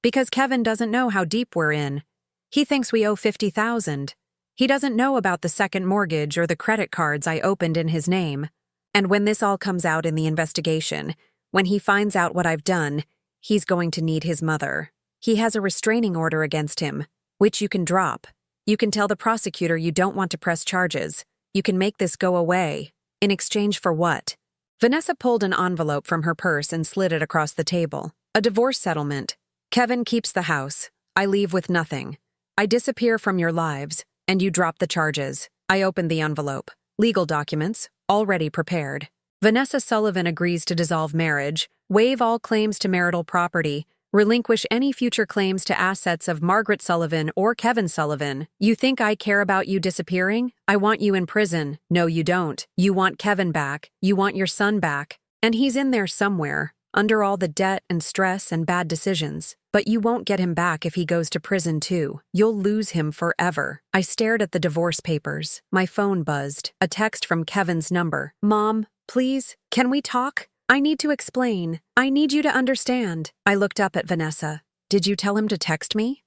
"Because Kevin doesn't know how deep we're in. He thinks we owe $50,000. He doesn't know about the second mortgage or the credit cards I opened in his name. And when this all comes out in the investigation, when he finds out what I've done, he's going to need his mother. He has a restraining order against him, which you can drop. You can tell the prosecutor you don't want to press charges. You can make this go away. In exchange for what?" Vanessa pulled an envelope from her purse and slid it across the table. "A divorce settlement. Kevin keeps the house. I leave with nothing. I disappear from your lives, and you drop the charges." I opened the envelope. Legal documents, already prepared. Vanessa Sullivan agrees to dissolve marriage, waive all claims to marital property, relinquish any future claims to assets of Margaret Sullivan or Kevin Sullivan. "You think I care about you disappearing? I want you in prison." "No, you don't. You want Kevin back. You want your son back. And he's in there somewhere, under all the debt and stress and bad decisions. But you won't get him back if he goes to prison too. You'll lose him forever." I stared at the divorce papers. My phone buzzed. A text from Kevin's number. "Mom, please, can we talk? I need to explain. I need you to understand." I looked up at Vanessa. "Did you tell him to text me?"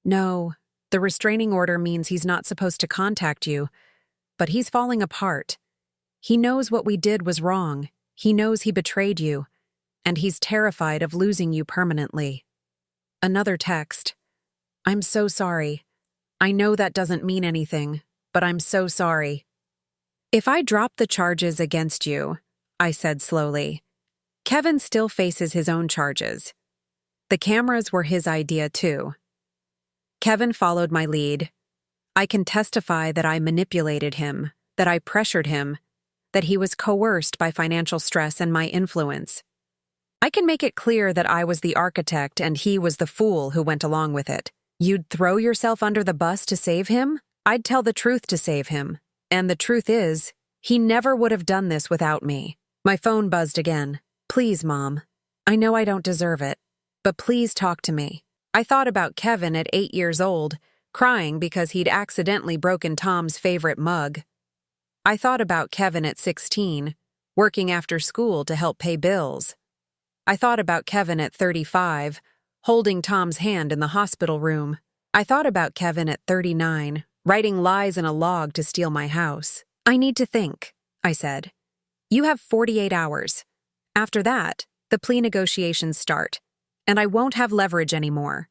"No. The restraining order means he's not supposed to contact you. But he's falling apart. He knows what we did was wrong. He knows he betrayed you. And he's terrified of losing you permanently." Another text. "I'm so sorry. I know that doesn't mean anything, but I'm so sorry. If I drop the charges against you," I said slowly, "Kevin still faces his own charges. The cameras were his idea too. Kevin followed my lead. I can testify that I manipulated him, that I pressured him, that he was coerced by financial stress and my influence. I can make it clear that I was the architect and he was the fool who went along with it. You'd throw yourself under the bus to save him? I'd tell the truth to save him. And the truth is, he never would have done this without me." My phone buzzed again. "Please, Mom. I know I don't deserve it, but please talk to me." I thought about Kevin at 8 years old, crying because he'd accidentally broken Tom's favorite mug. I thought about Kevin at 16, working after school to help pay bills. I thought about Kevin at 35, holding Tom's hand in the hospital room. I thought about Kevin at 39, writing lies in a log to steal my house. "I need to think," I said. "You have 48 hours. After that, the plea negotiations start, and I won't have leverage anymore.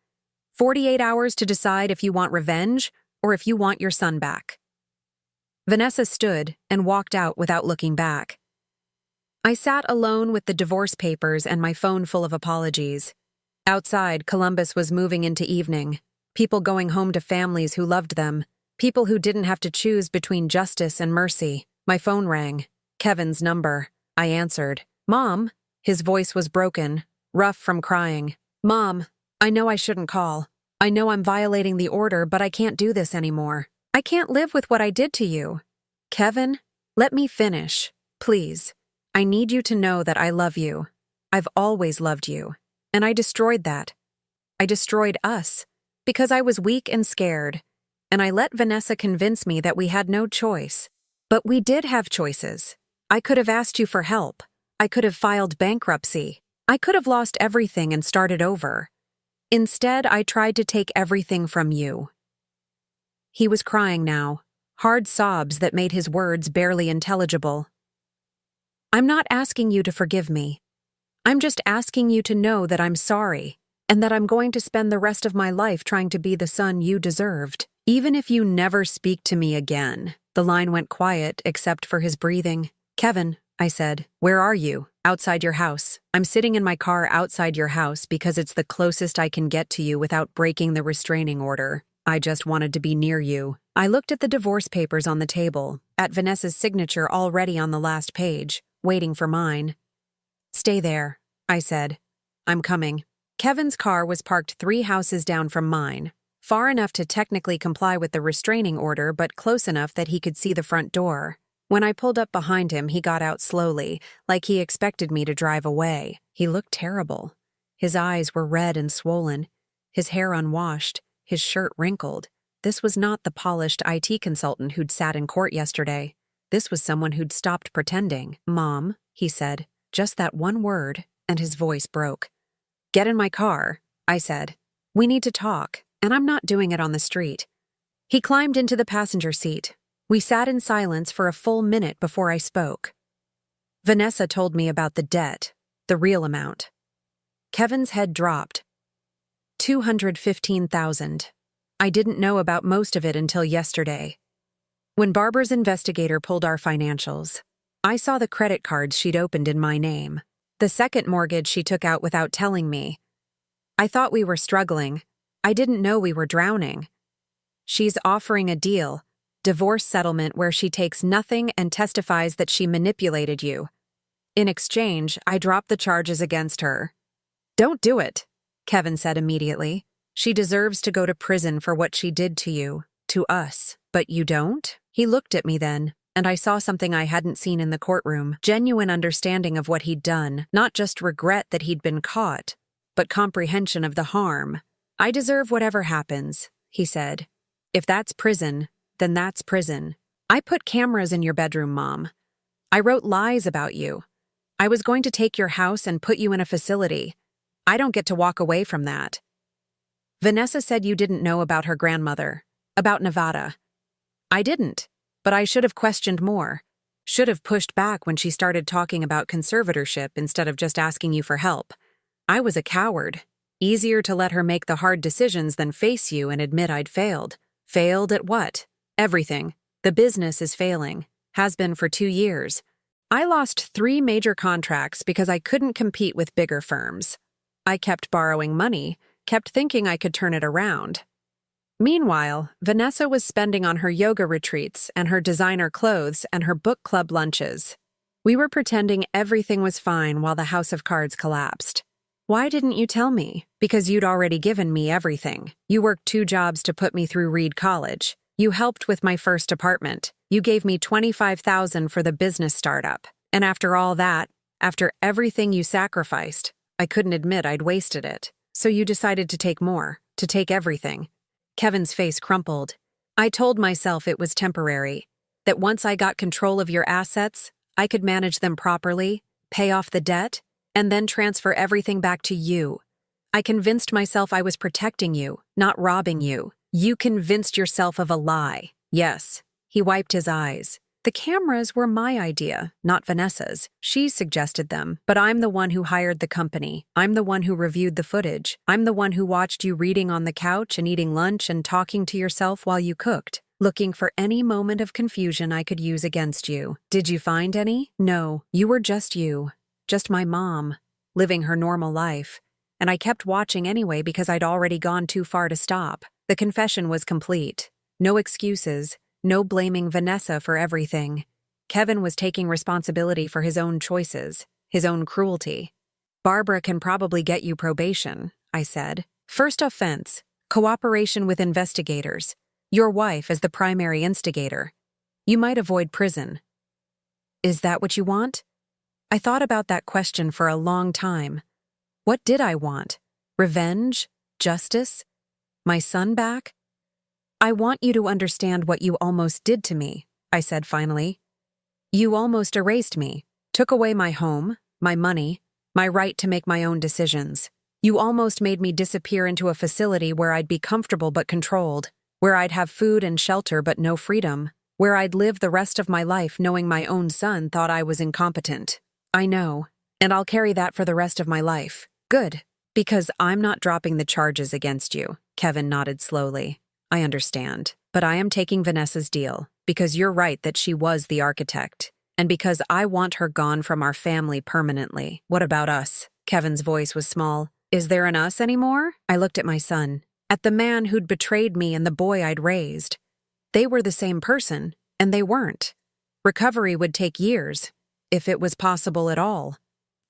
48 hours to decide if you want revenge or if you want your son back." Vanessa stood and walked out without looking back. I sat alone with the divorce papers and my phone full of apologies. Outside, Columbus was moving into evening. People going home to families who loved them. People who didn't have to choose between justice and mercy. My phone rang. Kevin's number. I answered. "Mom?" His voice was broken, rough from crying. "Mom, I know I shouldn't call. I know I'm violating the order, but I can't do this anymore. I can't live with what I did to you." "Kevin, let me finish, please. I need you to know that I love you. I've always loved you. And I destroyed that. I destroyed us, because I was weak and scared. And I let Vanessa convince me that we had no choice. But we did have choices. I could have asked you for help. I could have filed bankruptcy. I could have lost everything and started over. Instead, I tried to take everything from you." He was crying now, hard sobs that made his words barely intelligible. "I'm not asking you to forgive me. I'm just asking you to know that I'm sorry, and that I'm going to spend the rest of my life trying to be the son you deserved. Even if you never speak to me again." The line went quiet except for his breathing. "Kevin," I said, "where are you?" "Outside your house. I'm sitting in my car outside your house because it's the closest I can get to you without breaking the restraining order. I just wanted to be near you." I looked at the divorce papers on the table, at Vanessa's signature already on the last page, waiting for mine. "Stay there," I said. "I'm coming." Kevin's car was parked 3 houses down from mine, far enough to technically comply with the restraining order but close enough that he could see the front door. When I pulled up behind him, he got out slowly, like he expected me to drive away. He looked terrible. His eyes were red and swollen, his hair unwashed, his shirt wrinkled. This was not the polished IT consultant who'd sat in court yesterday. This was someone who'd stopped pretending. "Mom," he said, just that one word, and his voice broke. "Get in my car," I said. "We need to talk, and I'm not doing it on the street." He climbed into the passenger seat. We sat in silence for a full minute before I spoke. Vanessa told me about the debt, the real amount. Kevin's head dropped. $215,000. I didn't know about most of it until yesterday. When Barbara's investigator pulled our financials, I saw the credit cards she'd opened in my name. The second mortgage she took out without telling me. I thought we were struggling. I didn't know we were drowning. She's offering a deal, divorce settlement where she takes nothing and testifies that she manipulated you. In exchange, I dropped the charges against her. "Don't do it," Kevin said immediately. "She deserves to go to prison for what she did to you, to us. But you don't?" He looked at me then, and I saw something I hadn't seen in the courtroom. Genuine understanding of what he'd done, not just regret that he'd been caught, but comprehension of the harm. "I deserve whatever happens," he said. "If that's prison, then that's prison. I put cameras in your bedroom, Mom. I wrote lies about you. I was going to take your house and put you in a facility. I don't get to walk away from that. Vanessa said you didn't know about her grandmother, about Nevada. I didn't, but I should have questioned more. Should have pushed back when she started talking about conservatorship instead of just asking you for help. I was a coward. Easier to let her make the hard decisions than face you and admit I'd failed. Failed at what? Everything. The business is failing. Has been for 2 years. I lost 3 major contracts because I couldn't compete with bigger firms. I kept borrowing money, kept thinking I could turn it around. Meanwhile, Vanessa was spending on her yoga retreats and her designer clothes and her book club lunches. We were pretending everything was fine while the house of cards collapsed. Why didn't you tell me? Because you'd already given me everything. You worked 2 jobs to put me through Reed College. You helped with my first apartment. You gave me $25,000 for the business startup. And after all that, after everything you sacrificed, I couldn't admit I'd wasted it. So you decided to take more, to take everything. Kevin's face crumpled. I told myself it was temporary, that once I got control of your assets, I could manage them properly, pay off the debt, and then transfer everything back to you. I convinced myself I was protecting you, not robbing you. You convinced yourself of a lie. Yes. He wiped his eyes. The cameras were my idea, not Vanessa's. She suggested them, but I'm the one who hired the company. I'm the one who reviewed the footage. I'm the one who watched you reading on the couch and eating lunch and talking to yourself while you cooked, looking for any moment of confusion I could use against you. Did you find any? No, you were just you. Just my mom, living her normal life. And I kept watching anyway because I'd already gone too far to stop. The confession was complete. No excuses. No blaming Vanessa for everything. Kevin was taking responsibility for his own choices, his own cruelty. Barbara can probably get you probation, I said. First offense, cooperation with investigators. Your wife as the primary instigator. You might avoid prison. Is that what you want? I thought about that question for a long time. What did I want? Revenge? Justice? My son back? I want you to understand what you almost did to me, I said finally. You almost erased me, took away my home, my money, my right to make my own decisions. You almost made me disappear into a facility where I'd be comfortable but controlled, where I'd have food and shelter but no freedom, where I'd live the rest of my life knowing my own son thought I was incompetent. I know, and I'll carry that for the rest of my life. Good, because I'm not dropping the charges against you, Kevin nodded slowly. I understand, but I am taking Vanessa's deal, because you're right that she was the architect, and because I want her gone from our family permanently. What about us? Kevin's voice was small. Is there an us anymore? I looked at my son, at the man who'd betrayed me and the boy I'd raised. They were the same person, and they weren't. Recovery would take years, if it was possible at all.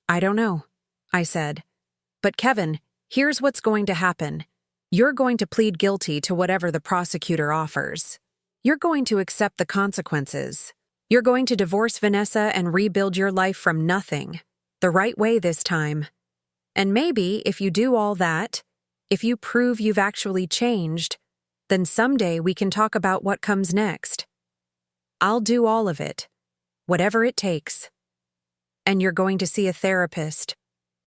I don't know, I said. But Kevin, here's what's going to happen. You're going to plead guilty to whatever the prosecutor offers. You're going to accept the consequences. You're going to divorce Vanessa and rebuild your life from nothing. The right way this time. And maybe if you do all that, if you prove you've actually changed, then someday we can talk about what comes next. I'll do all of it, whatever it takes. And you're going to see a therapist.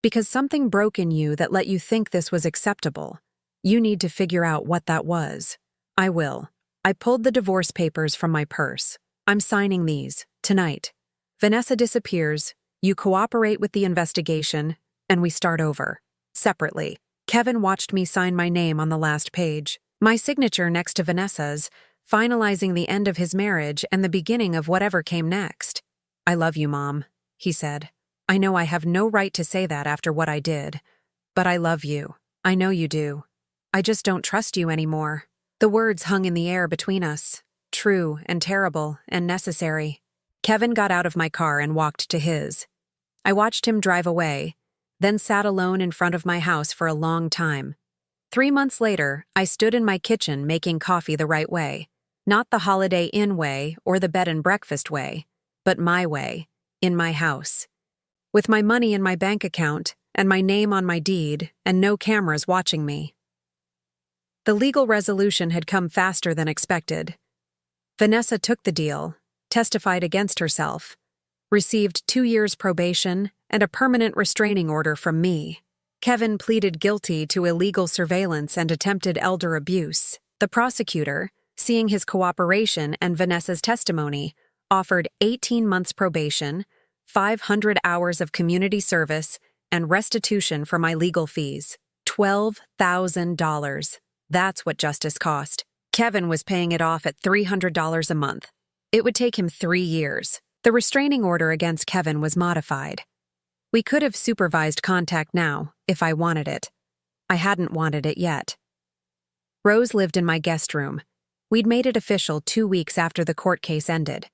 Because something broke in you that let you think this was acceptable. You need to figure out what that was. I will. I pulled the divorce papers from my purse. I'm signing these, tonight. Vanessa disappears, you cooperate with the investigation, and we start over. Separately. Kevin watched me sign my name on the last page. My signature next to Vanessa's, finalizing the end of his marriage and the beginning of whatever came next. I love you, Mom, he said. I know I have no right to say that after what I did, but I love you. I know you do. I just don't trust you anymore. The words hung in the air between us, true and terrible and necessary. Kevin got out of my car and walked to his. I watched him drive away, then sat alone in front of my house for a long time. 3 months later, I stood in my kitchen making coffee the right way. Not the Holiday Inn way or the bed and breakfast way, but my way, in my house. With my money in my bank account and my name on my deed and no cameras watching me. The legal resolution had come faster than expected. Vanessa took the deal, testified against herself, received 2 years probation and a permanent restraining order from me. Kevin pleaded guilty to illegal surveillance and attempted elder abuse. The prosecutor, seeing his cooperation and Vanessa's testimony, offered 18 months probation, 500 hours of community service, and restitution for my legal fees. $12,000. That's what justice cost. Kevin was paying it off at $300 a month. It would take him 3 years. The restraining order against Kevin was modified. We could have supervised contact now, if I wanted it. I hadn't wanted it yet. Rose lived in my guest room. We'd made it official 2 weeks after the court case ended.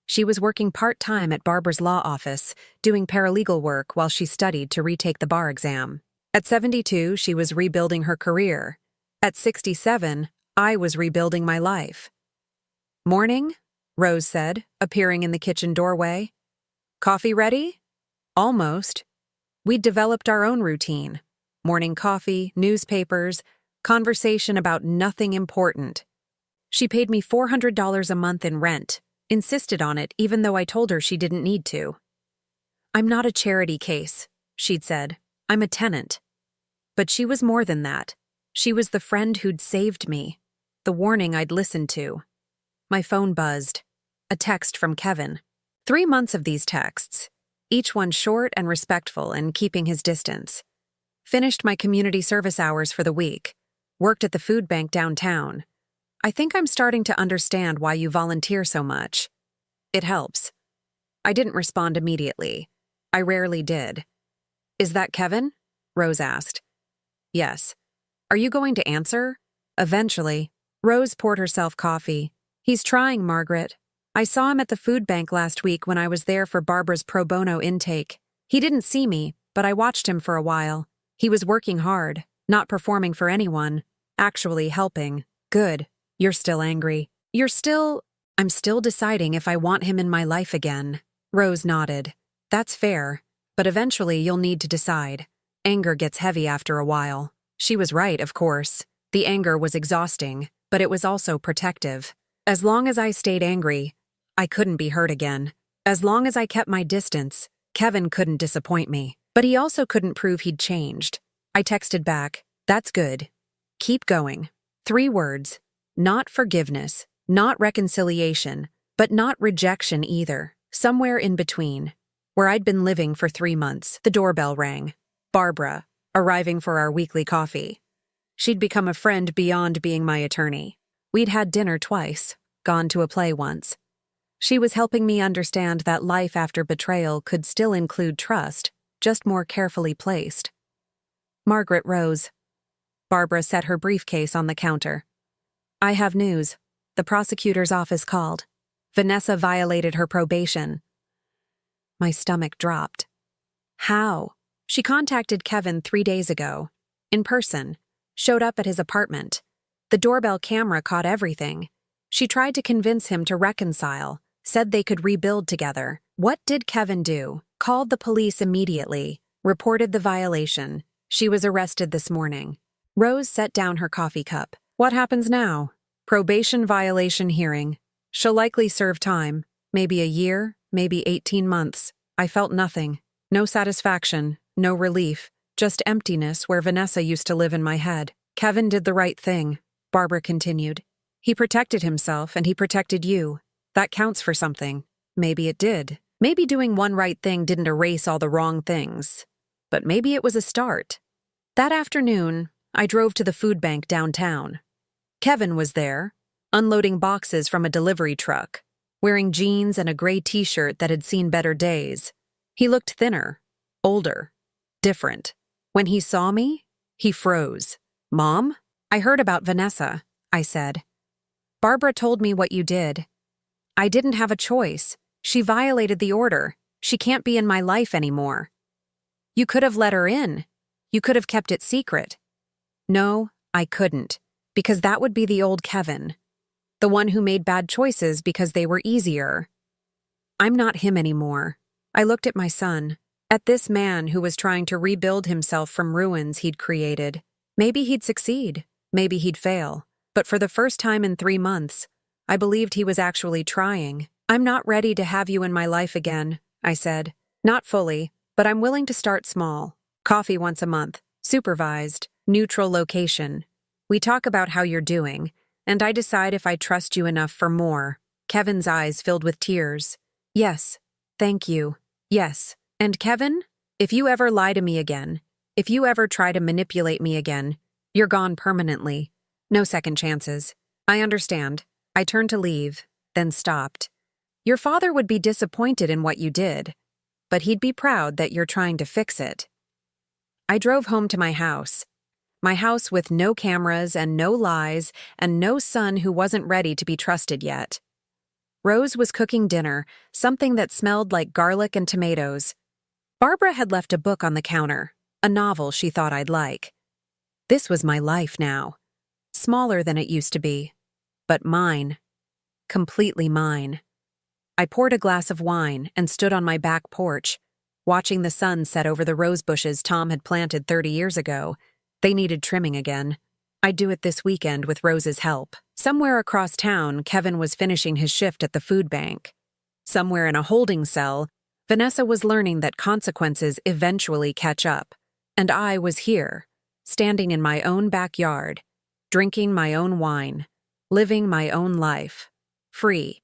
She was working part-time at Barbara's law office, doing paralegal work while she studied to retake the bar exam. At 72, she was rebuilding her career. At 67, I was rebuilding my life. "Morning," Rose said, appearing in the kitchen doorway. "Coffee ready?" "Almost." We'd developed our own routine. Morning coffee, newspapers, conversation about nothing important. She paid me $400 a month in rent, insisted on it even though I told her she didn't need to. "I'm not a charity case," she'd said. "I'm a tenant." But she was more than that. She was the friend who'd saved me, the warning I'd listened to. My phone buzzed. A text from Kevin. 3 months of these texts, each one short and respectful and keeping his distance. Finished my community service hours for the week. Worked at the food bank downtown. "I think I'm starting to understand why you volunteer so much. It helps." I didn't respond immediately. I rarely did. "Is that Kevin?" Rose asked. "Yes." "Are you going to answer?" "Eventually." Rose poured herself coffee. "He's trying, Margaret. I saw him at the food bank last week when I was there for Barbara's pro bono intake. He didn't see me, but I watched him for a while. He was working hard, not performing for anyone, actually helping. Good. You're still angry. I'm still deciding if I want him in my life again." Rose nodded. "That's fair, but eventually you'll need to decide. Anger gets heavy after a while." She was right, of course. The anger was exhausting, but it was also protective. As long as I stayed angry, I couldn't be hurt again. As long as I kept my distance, Kevin couldn't disappoint me. But he also couldn't prove he'd changed. I texted back, "That's good. Keep going." 3 words. Not forgiveness, not reconciliation, but not rejection either. Somewhere in between. Where I'd been living for 3 months, the doorbell rang. Barbara, arriving for our weekly coffee. She'd become a friend beyond being my attorney. We'd had dinner twice, gone to a play once. She was helping me understand that life after betrayal could still include trust, just more carefully placed. "Margaret Rose." Barbara set her briefcase on the counter. "I have news. The prosecutor's office called. Vanessa violated her probation." My stomach dropped. "How?" "She contacted Kevin 3 days ago. In person. Showed up at his apartment. The doorbell camera caught everything. She tried to convince him to reconcile, said they could rebuild together. What did Kevin do? Called the police immediately, reported the violation. She was arrested this morning. Rose set down her coffee cup. What happens now? Probation violation hearing. She'll likely serve time. Maybe a year, maybe 18 months. I felt nothing. No satisfaction, no relief, just emptiness where Vanessa used to live in my head. Kevin did the right thing, Barbara continued. He protected himself and he protected you. That counts for something. Maybe it did. Maybe doing one right thing didn't erase all the wrong things. But maybe it was a start. That afternoon, I drove to the food bank downtown. Kevin was there, unloading boxes from a delivery truck, wearing jeans and a gray t-shirt that had seen better days. He looked thinner, older, different. When he saw me, he froze. Mom? I heard about Vanessa, I said. Barbara told me what you did. I didn't have a choice. She violated the order. She can't be in my life anymore. You could have let her in. You could have kept it secret. No, I couldn't, because that would be the old Kevin. The one who made bad choices because they were easier. I'm not him anymore. I looked at my son, at this man who was trying to rebuild himself from ruins he'd created. Maybe he'd succeed, maybe he'd fail. But for the first time in 3 months, I believed he was actually trying. I'm not ready to have you in my life again, I said. Not fully, but I'm willing to start small. Coffee once a month, supervised, neutral location. We talk about how you're doing, and I decide if I trust you enough for more. Kevin's eyes filled with tears. Yes, thank you. Yes. And Kevin, if you ever lie to me again, if you ever try to manipulate me again, you're gone permanently. No second chances. I understand. I turned to leave, then stopped. Your father would be disappointed in what you did, but he'd be proud that you're trying to fix it. I drove home to my house with no cameras and no lies and no son who wasn't ready to be trusted yet. Rose was cooking dinner, something that smelled like garlic and tomatoes. Barbara had left a book on the counter, a novel she thought I'd like. This was my life now. Smaller than it used to be, but mine. Completely mine. I poured a glass of wine and stood on my back porch, watching the sun set over the rose bushes Tom had planted 30 years ago. They needed trimming again. I'd do it this weekend with Rose's help. Somewhere across town, Kevin was finishing his shift at the food bank. Somewhere in a holding cell, Vanessa was learning that consequences eventually catch up. And I was here, standing in my own backyard, drinking my own wine, living my own life, free.